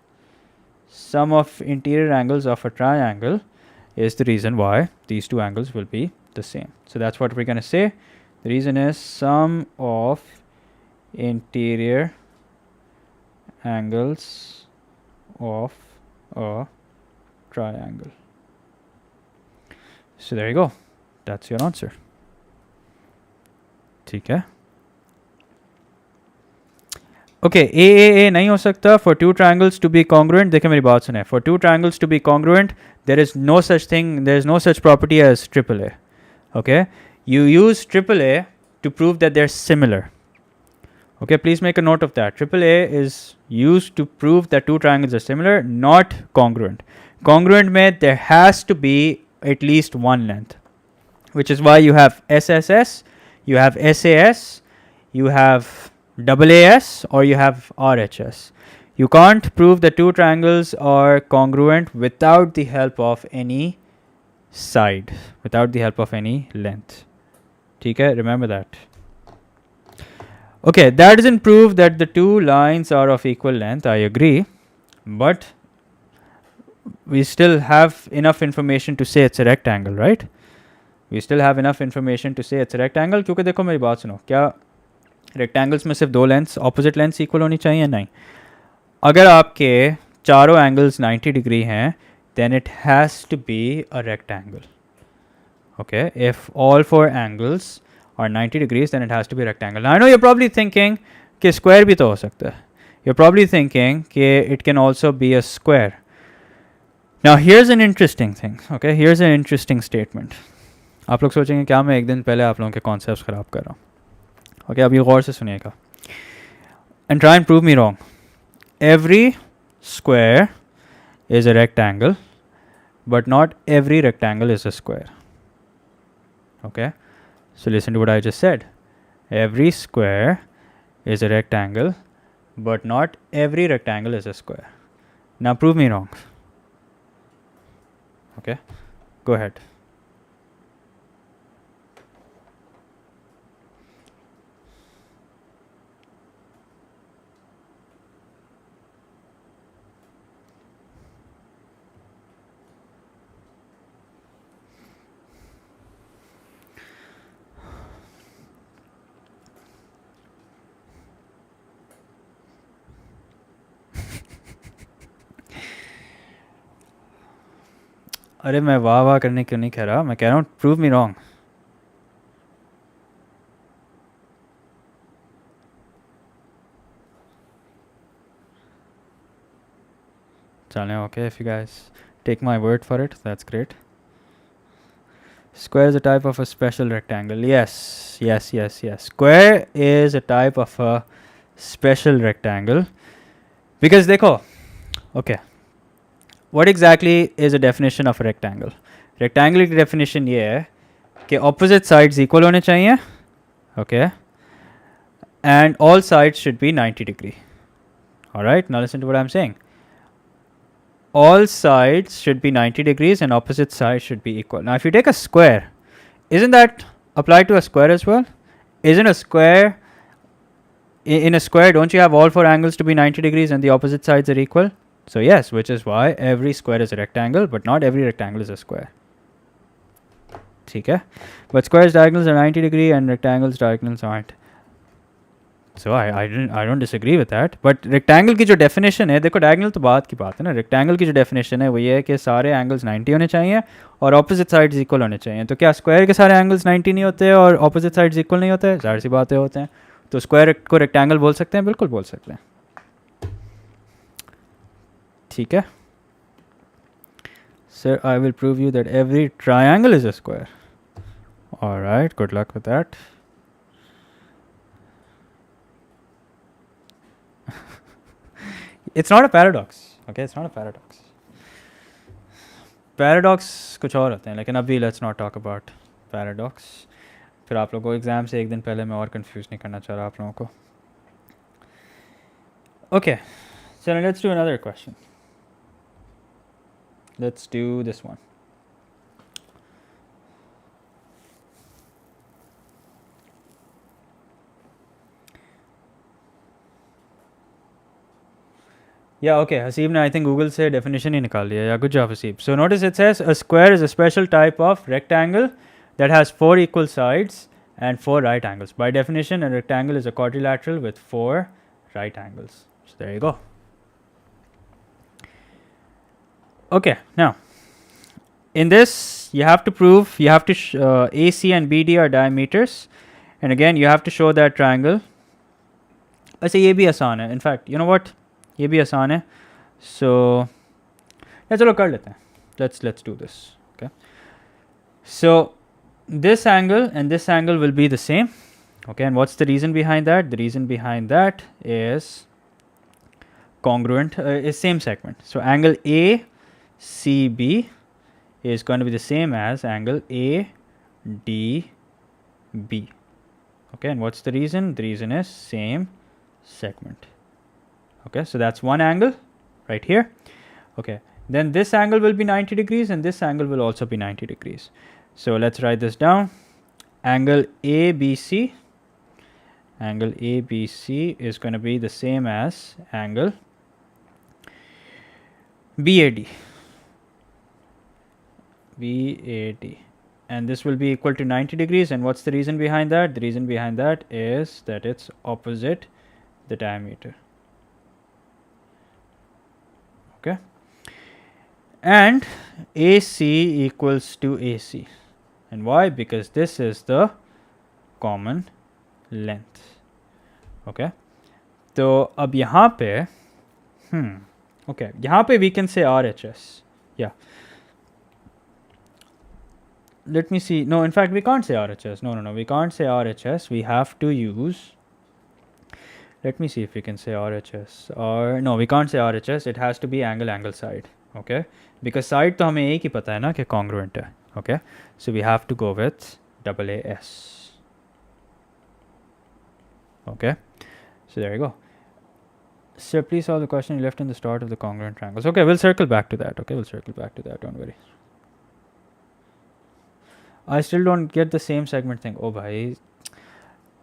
Sum of interior angles of a triangle is the reason why these two angles will be the same. So that's what we're going to say. The reason is sum of interior angles of a triangle. So there you go. That's your answer. ठीक है. Okay, AAA नहीं हो सकता. For two triangles to be congruent, देखिए मेरी बात सुने. For two triangles to be congruent, there is no such thing, there is no such property as AAA. Okay, you use AAA to prove that they're similar. Okay, please make a note of that. AAA is used to prove that two triangles are similar, not congruent. Congruent में there has to be at least one length, which is why you have SSS, you have SAS, you have AAS, or you have RHS. You can't prove that two triangles are congruent without the help of any side, without the help of any length. Okay, remember that. Okay, that doesn't prove that the two lines are of equal length, I agree, but we still have enough information to say it's a rectangle, right? We still have enough information to say it's a rectangle. क्योंकि देखो मेरी बात सुनो, क्या rectangles में सिर्फ दो lengths opposite lengths equal होनी चाहिए? नहीं. अगर आपके चारों एंगल्स 90 डिग्री हैं then it has to be a rectangle. Okay, if all four angles are 90 degrees then it has to be a rectangle. Now I know you're probably thinking कि square भी तो हो सकता है. You're probably thinking कि it can also be a square. Now here's an interesting thing. Okay, here's an interesting statement. आप लोग सोचेंगे क्या मैं एक दिन पहले आप लोगों के कॉन्सेप्ट्स ख़राब कर रहा हूँ. ओके, अब ये गौर से सुनिएगा. And try and prove me wrong. Every square is a rectangle, but not every rectangle is a square. Okay, so listen to what I just said. Every square is a rectangle, but not every rectangle is a square. Now prove me wrong. Okay, go ahead. अरे मैं वाह वाह करने क्यों नहीं कह रहा, मैं कह रहा हूँ प्रूव मी रॉन्ग. चलें, okay, if you guys take my word for it, that's great. Square is a type of a special rectangle. Yes. Square is a type of a special rectangle. Because देखो, okay, what exactly is a definition of a rectangle? Rectangle की definition ये है कि opposite sides equal होने चाहिए, okay, and all sides should be 90 degree. Alright, now listen to what I'm saying. All sides should be 90 degrees and opposite sides should be equal. Now if you take a square, isn't that applied to a square as well? Isn't a square, in a square, don't you have all four angles to be 90 degrees and the opposite sides are equal? So yes, which is why every square is a rectangle, but not every rectangle is a square. Okay? But squares diagonals are 90 degree and rectangles diagonals aren't. So I don't disagree with that. But rectangle की जो definition है, देखो diagonal तो बात की बात है ना. Rectangle की जो definition है वो ये है कि सारे angles 90 होने चाहिए और opposite sides equal होने चाहिए. तो क्या square के सारे angles 90 नहीं होते और opposite sides equal नहीं होते? जाहिर सी बातें होते हैं. तो square को rectangle बोल सकते हैं? बिल्कुल बोल सकते हैं. ठीक है? Sir, I will prove you that every triangle is a square. Alright, good luck with that. It's not a paradox. Okay, it's not a paradox. Paradox कुछ और होते हैं, लेकिन अभी let's not talk about paradox. फिर आप लोगों को एग्ज़ाम से एक दिन पहले मैं और कंफ्यूज नहीं करना चाह रहा आप लोगों को. Okay, so now let's do another question. Let's do this one. Yeah, okay, Haseeb ने I think Google से definition ही निकाल लिया. Yeah, good job Haseeb. So notice it says a square is a special type of rectangle that has 4 equal sides and 4 right angles. By definition, a rectangle is a quadrilateral with 4 right angles. So there you go. Okay, now in this you have to prove, you have to AC and BD are diameters, and again you have to show that triangle. ऐसे ये भी आसान है. In fact, you know what? ये भी आसान है. So चलो कर लेते हैं. Let's do this. Okay. So this angle and this angle will be the same. Okay, and what's the reason behind that? The reason behind that is congruent, is same segment. So angle ACB is going to be the same as angle ADB. Okay, and what's the reason? The reason is same segment. Okay, so that's one angle right here. Okay, then this angle will be 90 degrees and this angle will also be 90 degrees. So let's write this down. Angle ABC is going to be the same as angle BAD, and this will be equal to 90 degrees. And what's the reason behind that? The reason behind that is that it's opposite the diameter. Okay, and AC equals to AC, and why? Because this is the common length. Okay, तो अब यहाँ पे okay, यहाँ पे we can say RHS. Yeah, let me see. No, in fact we can't say RHS. No, we can't say RHS. We have to use, let me see if we can say RHS, or no, we can't say RHS. It has to be angle side. Okay, because side तो हमें एक ही पता है ना कि congruent है. Okay, so we have to go with AAS. Okay, so there you go. So please solve the question you left in the start of the congruent triangles. Okay, we'll circle back to that. Okay, we'll circle back to that. Don't worry. I still don't get the same segment thing. Oh भाई,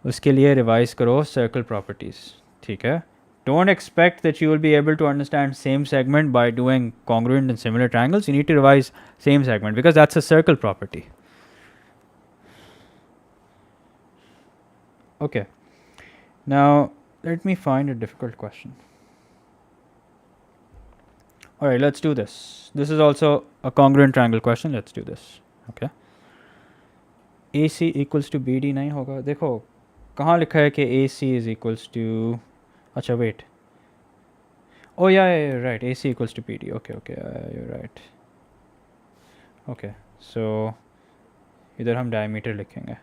उसके लिए revise करो circle properties. ठीक है? Don't expect that you will be able to understand same segment by doing congruent and similar triangles. You need to revise same segment because that's a circle property. Okay. Now let me find a difficult question. Alright, let's do this. This is also a congruent triangle question. Let's do this. Okay. AC equals to BD नहीं होगा. देखो कहाँ लिखा है कि AC is equals to, अच्छा wait. Oh yeah, right. AC equals to BD. Okay, you're right. Okay, so इधर हम diameter लिखेंगे.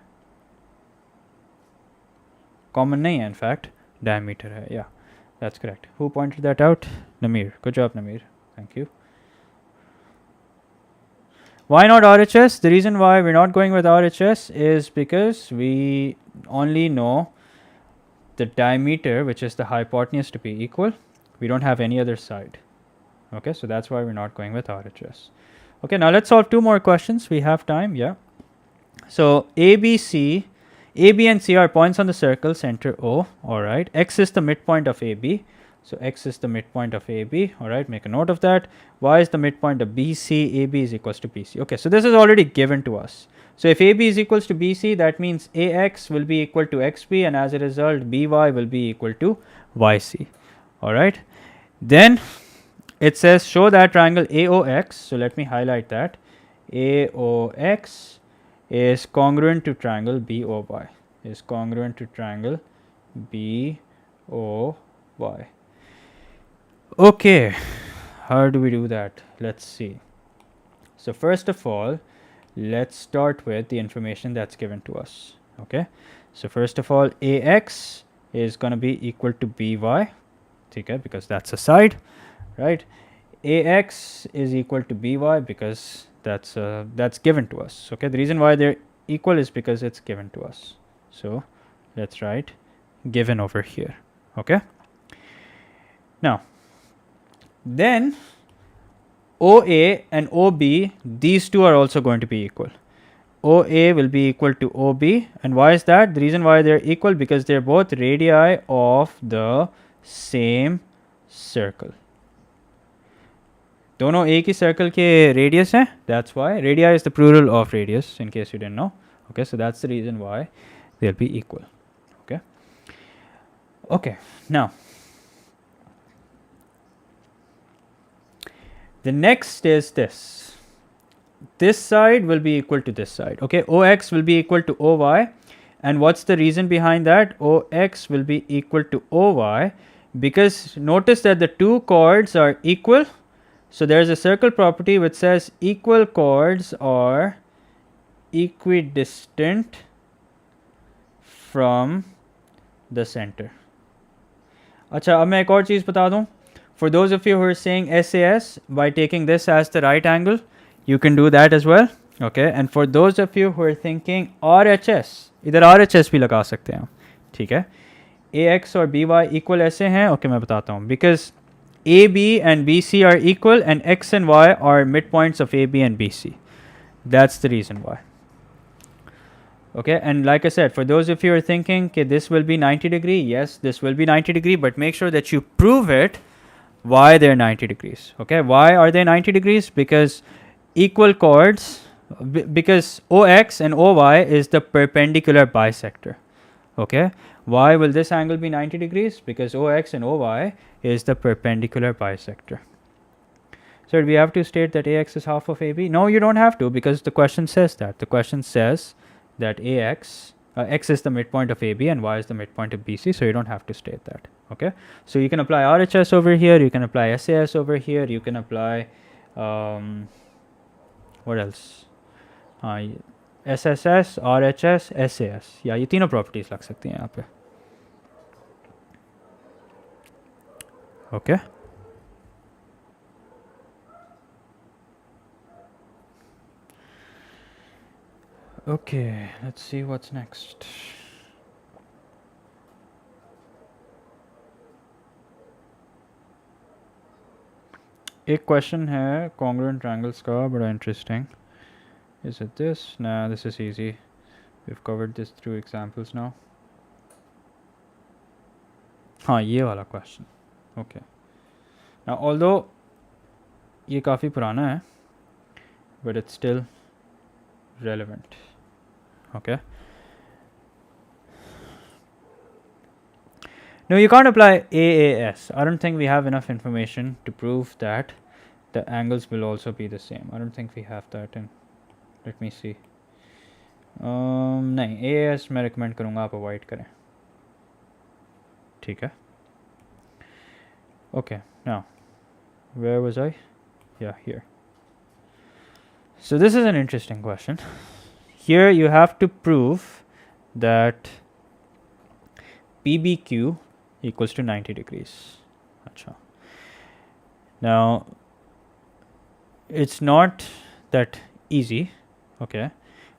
Common नहीं है, in fact diameter है. Yeah, that's correct. Who pointed that out? Namir. Good job, Namir. Thank you. Why not RHS? The reason why we're not going with RHS is because we only know the diameter, which is the hypotenuse, to be equal. We don't have any other side. Okay, so that's why we're not going with RHS. Okay, now let's solve two more questions. We have time, yeah. So AB and C are points on the circle, center O. All right, X is the midpoint of AB. So X is the midpoint of AB. All right, make a note of that. Y is the midpoint of BC. AB is equals to BC. Okay, so this is already given to us. So if AB is equals to BC, that means AX will be equal to XB, and as a result, BY will be equal to YC. All right, then it says show that triangle AOX. So let me highlight that. AOX is congruent to triangle BOY. Is congruent to triangle BOY. Okay, how do we do that? Let's see. So first of all, let's start with the information that's given to us. Okay, so first of all, AX is going to be equal to BY. ठीक है, because that's a side, right? AX is equal to BY because that's given to us. Okay, the reason why they're equal is because it's given to us. So let's write given over here. Okay. Now, then OA and OB, these two are also going to be equal. OA will be equal to OB, and why is that? The reason why they're equal because they're both radii of the same circle. दोनों एक ही circle के radius हैं. That's why radii is the plural of radius, in case you didn't know. Okay, so that's the reason why they'll be equal. Okay. Okay. Now, the next is this. This side will be equal to this side. Okay, OX will be equal to OY. And what's the reason behind that? OX will be equal to OY because notice that the two chords are equal. So there's a circle property which says equal chords are equidistant from the center. अच्छा, अब मैं एक और चीज़ बता दूँ. For those of you who are saying SAS, by taking this as the right angle, you can do that as well. Okay, and for those of you who are thinking RHS, इधर RHS भी लगा सकते हैं. ठीक है, AX और BY equal ऐसे हैं. Okay, मैं बताता हूँ. Because AB and BC are equal and X and Y are midpoints of AB and BC. That's the reason why. Okay, and like I said, for those of you who are thinking, okay, this will be 90 degree. Yes, this will be 90 degree, but make sure that you prove it why they're 90 degrees. Okay, why are they 90 degrees? Because equal chords, because OX and OY is the perpendicular bisector. Okay, why will this angle be 90 degrees? Because OX and OY is the perpendicular bisector. So we have to state that AX is half of AB? No, you don't have to, because the question says that. The question says that AX, X is the midpoint of AB and Y is the midpoint of BC, so you don't have to state that. Okay, so you can apply RHS over here, you can apply SAS over here, you can apply what else? SSS, RHS, SAS. या ये तीनों properties लग सकती हैं यहाँ पे. Okay. Okay, let's see what's next. एक question है congruent triangles का, बड़ा interesting. Is it this? Nah, this is easy. We've covered this through examples now. हाँ, ये वाला question. Okay. Now, although ये काफ़ी पुराना है, but it's still relevant. Okay. No, you can't apply AAS. I don't think we have enough information to prove that the angles will also be the same. I don't think we have that in. Let me see. नहीं, AAS मैं recommend करूँगा आप avoid करें. ठीक है. Okay, now, where was I? Yeah, here. So this is an interesting question. Here you have to prove that PBQ equals to 90 degrees. Achha. Now, it's not that easy, okay,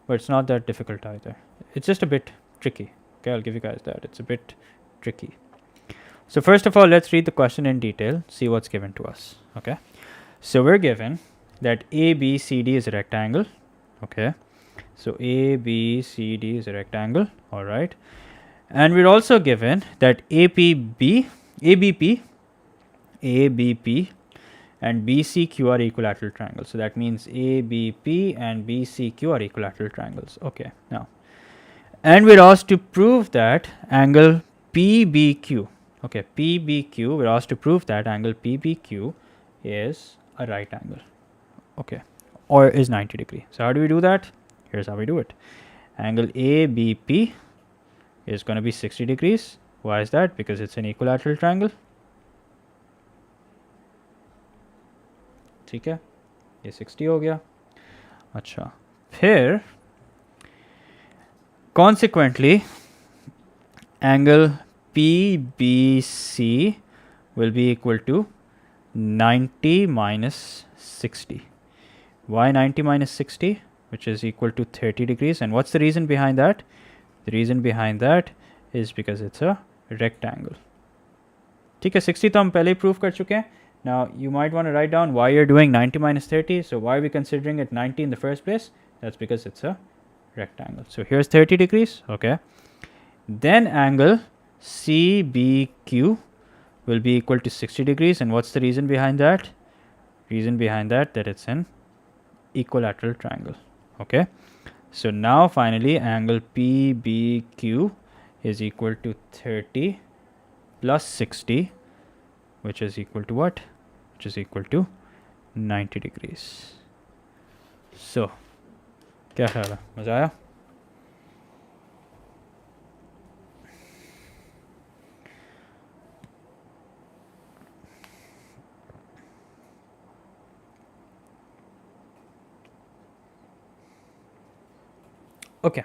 but it's not that difficult either. It's just a bit tricky. Okay, I'll give you guys that. It's a bit tricky. So first of all, let's read the question in detail, see what's given to us. Okay, so we're given that ABCD is a rectangle. Okay, so ABCD is a rectangle. All right, and we're also given that ABP and BCQ are equilateral triangles. So that means ABP and BCQ are equilateral triangles. Okay, now, and we're asked to prove that angle PBQ. Okay, PBQ, we're asked to prove that angle PBQ is a right angle. Okay, or is 90 degree. So how do we do that? Here's how we do it. Angle ABP is going to be 60 degrees. Why is that? Because it's an equilateral triangle. ठीक है, ये 60 हो गया. अच्छा, फिर consequently angle PBC will be equal to 90 minus 60. Why 90 minus 60? Which is equal to 30 degrees. And what's the reason behind that? The reason behind that is because it's a rectangle. ठीक है, 60 तो हम पहले ही prove कर चुके हैं. Now you might want to write down why you're doing 90 minus 30. So why are we considering it 90 in the first place? That's because it's a rectangle. So here's 30 degrees. Okay. Then angle CBQ will be equal to 60 degrees. And what's the reason behind that? Reason behind that it's an equilateral triangle. Okay. So now finally angle PBQ is equal to 30 plus 60, which is equal to what? Which is equal to 90 degrees. So, क्या ख्याल है? मज़ा आया? Okay.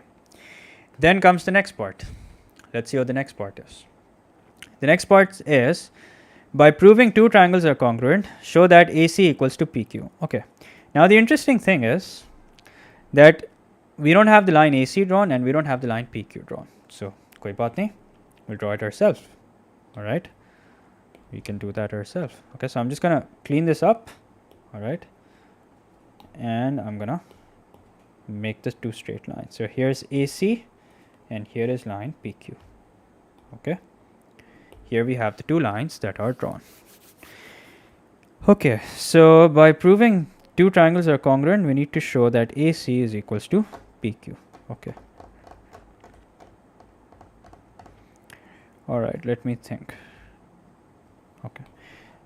Then comes the next part. Let's see what the next part is. The next part is, by proving two triangles are congruent, show that AC equals to PQ. Okay. Now the interesting thing is that we don't have the line AC drawn and we don't have the line PQ drawn. So, koi baat nahi, we'll draw it ourselves. All right. We can do that ourselves. Okay. So I'm just going to clean this up. All right. And I'm going to make the two straight lines. So here's AC and here is line PQ. Okay. Here we have the two lines that are drawn. Okay, so by proving two triangles are congruent, we need to show that AC is equals to PQ. Okay. All right, let me think. Okay.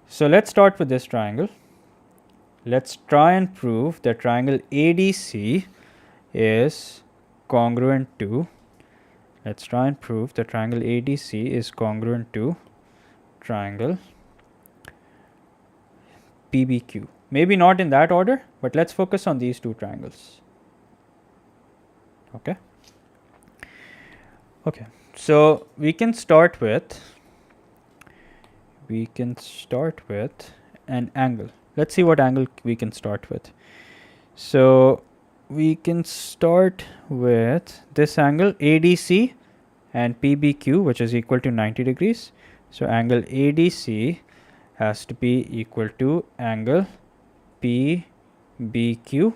So let's start with this triangle. Let's try and prove that triangle ADC is congruent to, let's try and prove that triangle ADC is congruent to triangle PBQ. Maybe not in that order, but let's focus on these two triangles. Okay. Okay. So we can start with an angle. Let's see what angle we can start with. So we can start with this angle ADC and PBQ, which is equal to 90 degrees. So angle ADC has to be equal to angle PBQ,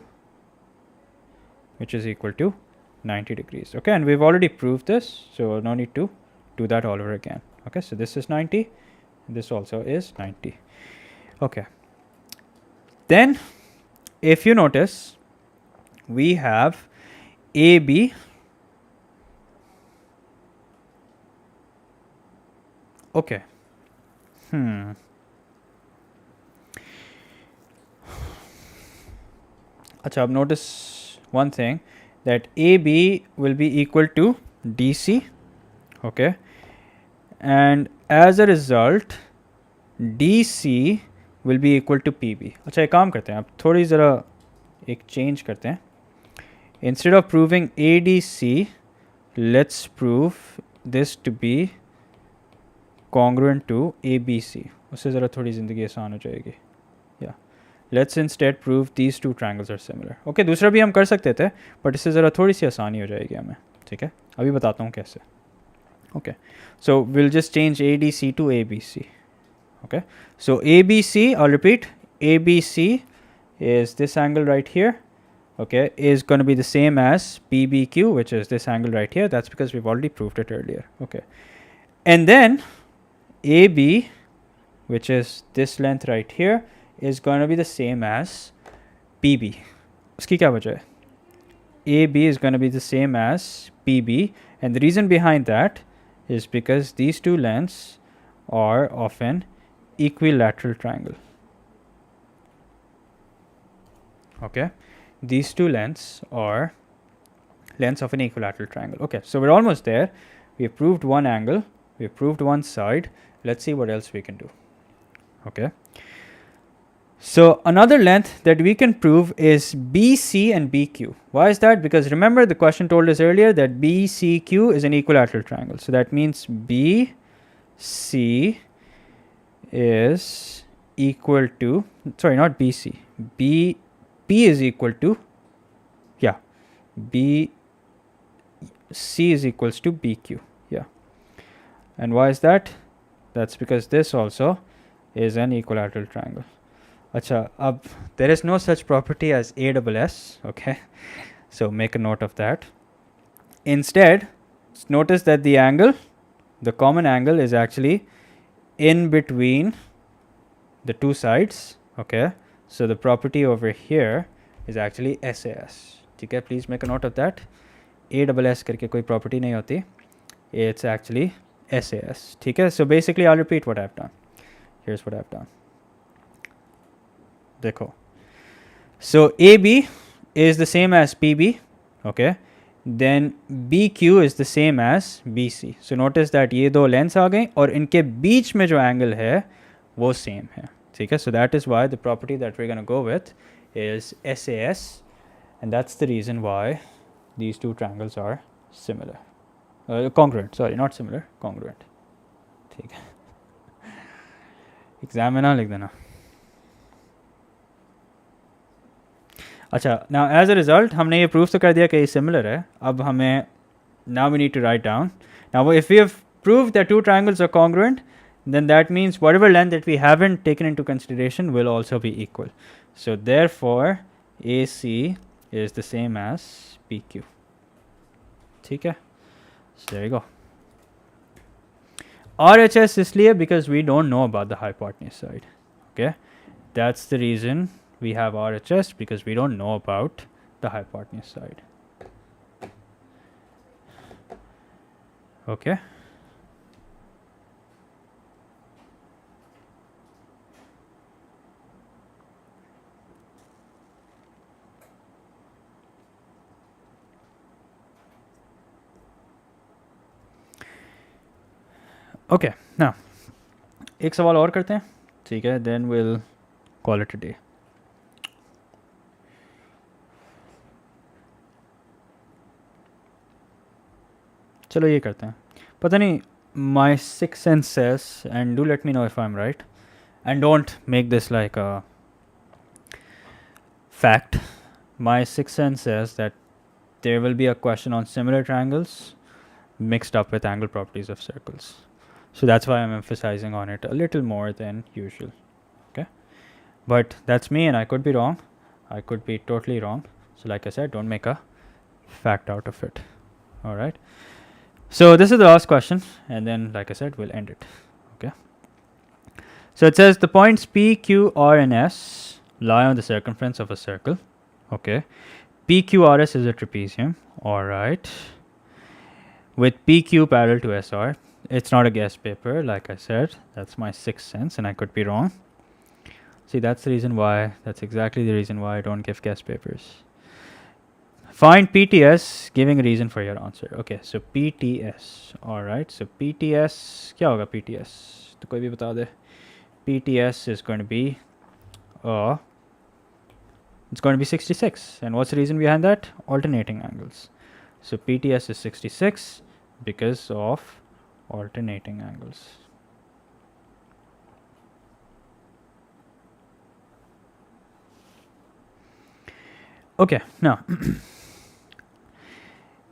which is equal to 90 degrees. Okay, and we've already proved this, so no need to do that all over again. Okay, so this is 90, and this also is 90. Okay. Then, if you notice, we have AB okay. Achha, notice one thing, that AB will be equal to DC. Okay. And as a result, DC will be equal to PB. अच्छा एक काम करते हैं, अब थोड़ी ज़रा एक change करते हैं. Instead of proving ADC, let's prove this to be congruent to ABC. उससे ज़रा थोड़ी ज़िंदगी आसान हो जाएगी. Yeah. Let's instead prove these two triangles are similar. Okay, दूसरा भी हम कर सकते थे, but इससे ज़रा थोड़ी सी आसानी हो जाएगी हमें. ठीक है, अभी बताता हूँ कैसे. Okay, so we'll just change ADC to ABC. Okay, so ABC, I'll repeat, ABC is this angle right here. Okay, is going to be the same as PBQ, which is this angle right here. That's because we've already proved it earlier. Okay, and then AB, which is this length right here, is going to be the same as PB. Uski kya wajah hai? AB is going to be the same as PB, and the reason behind that is because these two lengths are of an equilateral triangle. Okay, these two lengths are lengths of an equilateral triangle. Okay, so we're almost there. We've proved one angle, we've proved one side. Let's see what else we can do. Okay, so another length that we can prove is BC and BQ. Why is that? Because remember the question told us earlier that BCQ is an equilateral triangle. So that means BC is equal to, sorry, not BC, B is equal to, yeah, BC is equals to BQ, yeah. And why is that? That's because this also is an equilateral triangle. Acha, there is no such property as ASS, okay? So make a note of that. Instead, notice that the angle, the common angle, is actually in between the two sides, okay? So the property over here is actually SAS. Okay, please make a note of that. ASS करके कोई property नहीं होती. It's actually SAS. Okay, so basically I'll repeat what I've done. Here's what I've done. देखो. So AB is the same as PB, okay? Then BQ is the same as BC. So notice that ये दो lengths आ गई और इनके बीच में जो angle है वो same है. ठीक है? So that is why the property that we're going to go with is SAS, and that's the reason why these two triangles are similar. Congruent, sorry, not similar, congruent. ठीक है? Exam में ना लिख देना. अच्छा, now as a result हमने ये proof तो कर दिया कि ये similar है. अब हमें, now we need to write down. Now if we have proved that two triangles are congruent, then that means whatever length that we haven't taken into consideration will also be equal. So therefore AC is the same as PQ. ठीक है? So there you go. RHS इसलिए because we don't know about the hypotenuse side. Okay, that's the reason we have RHS, because we don't know about the hypotenuse side. Okay. Okay, now एक सवाल और करते हैं, ठीक है? Then we'll call it a day. चलो ये करते हैं. पता नहीं, my sixth sense says, and do let me know if I'm right, and don't make this like a fact. My sixth sense says that there will be a question on similar triangles mixed up with angle properties of circles. So that's why I'm emphasizing on it a little more than usual. Okay, but that's me, and I could be wrong. I could be totally wrong. So like I said, don't make a fact out of it. All right. So this is the last question, and then like I said, we'll end it. Okay. So it says the points P, Q, R, and S lie on the circumference of a circle. Okay. PQRS is a trapezium. All right. With PQ parallel to SR. It's not a guess paper, like I said. That's my sixth sense, and I could be wrong. See, that's the reason why. That's exactly the reason why I don't give guess papers. Find PTS, giving a reason for your answer. Okay, so PTS. All right, so PTS, क्या होगा PTS? तो कोई भी बता दे. PTS is going to be, it's going to be 66. And what's the reason behind that? Alternating angles. So PTS is 66 because of alternating angles. Okay, now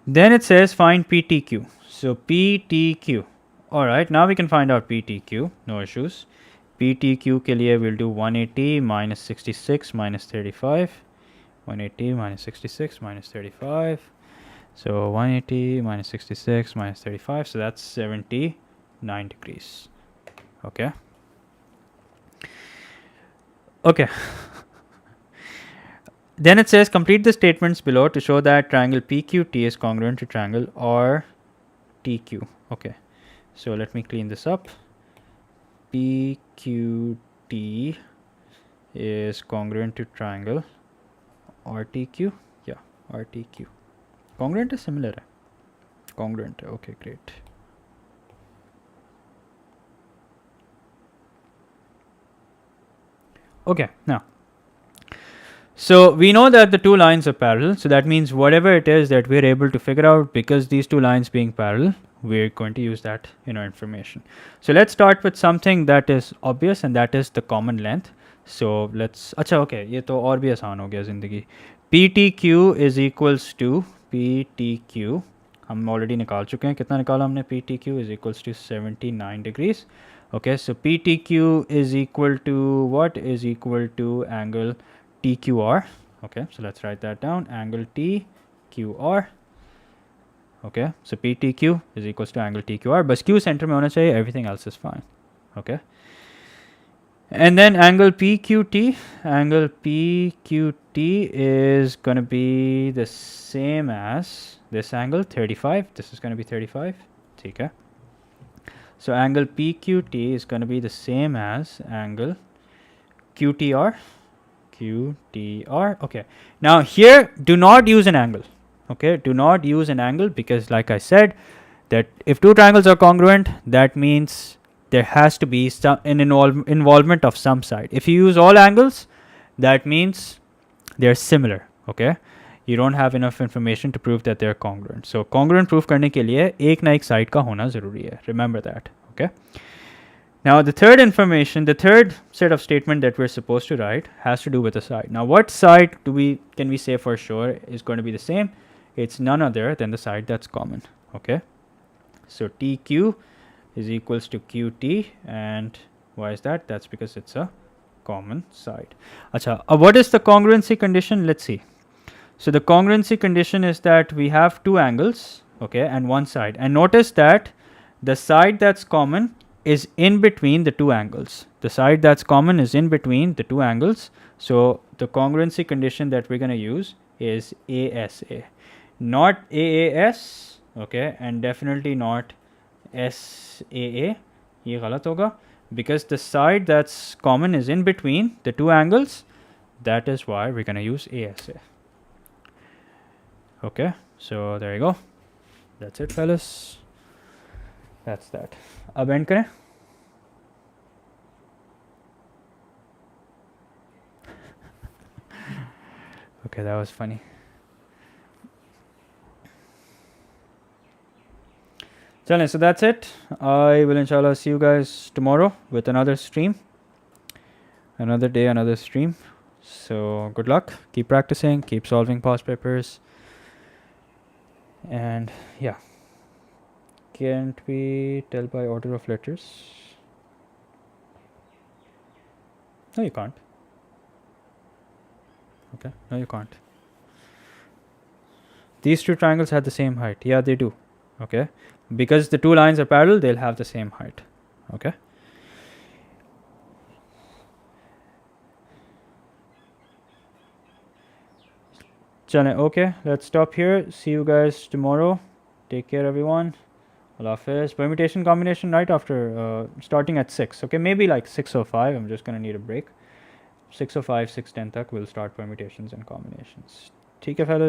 then it says find PTQ. So PTQ. All right, now we can find out PTQ. No issues. PTQ के लिए we'll do 180 minus 66 minus 35. 180 minus 66 minus 35. So 180 minus 66 minus 35. So that's 79 degrees. Okay. Okay. Then it says complete the statements below to show that triangle PQT is congruent to triangle RTQ. Okay. So let me clean this up. PQT is congruent to triangle RTQ. Yeah, RTQ. Congruent is similar. Congruent. Okay, great. Okay, now. So we know that the two lines are parallel. So that means whatever it is that we're able to figure out, because these two lines being parallel, we're going to use that in our information. So let's start with something that is obvious, and that is the common length. So let's अच्छा okay, ये तो और भी आसान हो गया ज़िंदगी. PTQ is equals to PTQ, हम ऑलरेडी निकाल चुके हैं. कितना निकाला हमने? PTQ is equals to 79 degrees. Okay, so PTQ is equal to what? Is equal to angle TQR. Okay, so let's write that down. Angle TQR. Okay, so PTQ is equals to angle TQR. But Q center में होना चाहिए. Everything else is fine. Okay. And then angle PQT. Angle PQT is going to be the same as this angle, 35. This is going to be 35. Okay. So angle PQT is going to be the same as angle QTR. QTR. Okay. Now here, do not use an angle. Okay, do not use an angle, because like I said, that if two triangles are congruent, that means there has to be an involvement of some side. If you use all angles, that means they're similar. Okay, you don't have enough information to prove that they're congruent. So congruent proof करने के लिए एक ना एक side का होना ज़रूरी है. Remember that. Okay. Now the third information, the third set of statement that we're supposed to write has to do with the side. Now what side can we say for sure is going to be the same? It's none other than the side that's common. Okay, so TQ is equals to QT, and why is that? That's because it's a common side. Acha, what is the congruency condition? Let's see. So the congruency condition is that we have two angles, okay, and one side, and notice that the side that's common is in between the two angles. The side that's common is in between the two angles. So the congruency condition that we're going to use is ASA. Not AAS, okay, and definitely not SAA. ये गलत होगा, because the side that's common is in between the two angles. That is why we're going to use ASA. Okay, so there you go. That's it, fellas. That's that. अब end करें. Okay, that was funny. So that's it. I will inshallah see you guys tomorrow with another stream. Another day, another stream. So good luck. Keep practicing. Keep solving past papers. And yeah. Can't we tell by order of letters? No, you can't. Okay, no, you can't. These two triangles have the same height. Yeah, they do. Okay, because the two lines are parallel, they'll have the same height. Okay. Chale, okay, let's stop here. See you guys tomorrow. Take care, everyone. Allah Hafiz. Permutation combination right after starting at 6. Okay, maybe like 6:05. I'm just gonna need a break. 6:05, 6:10 tak we'll start permutations and combinations. ठीक है fellas.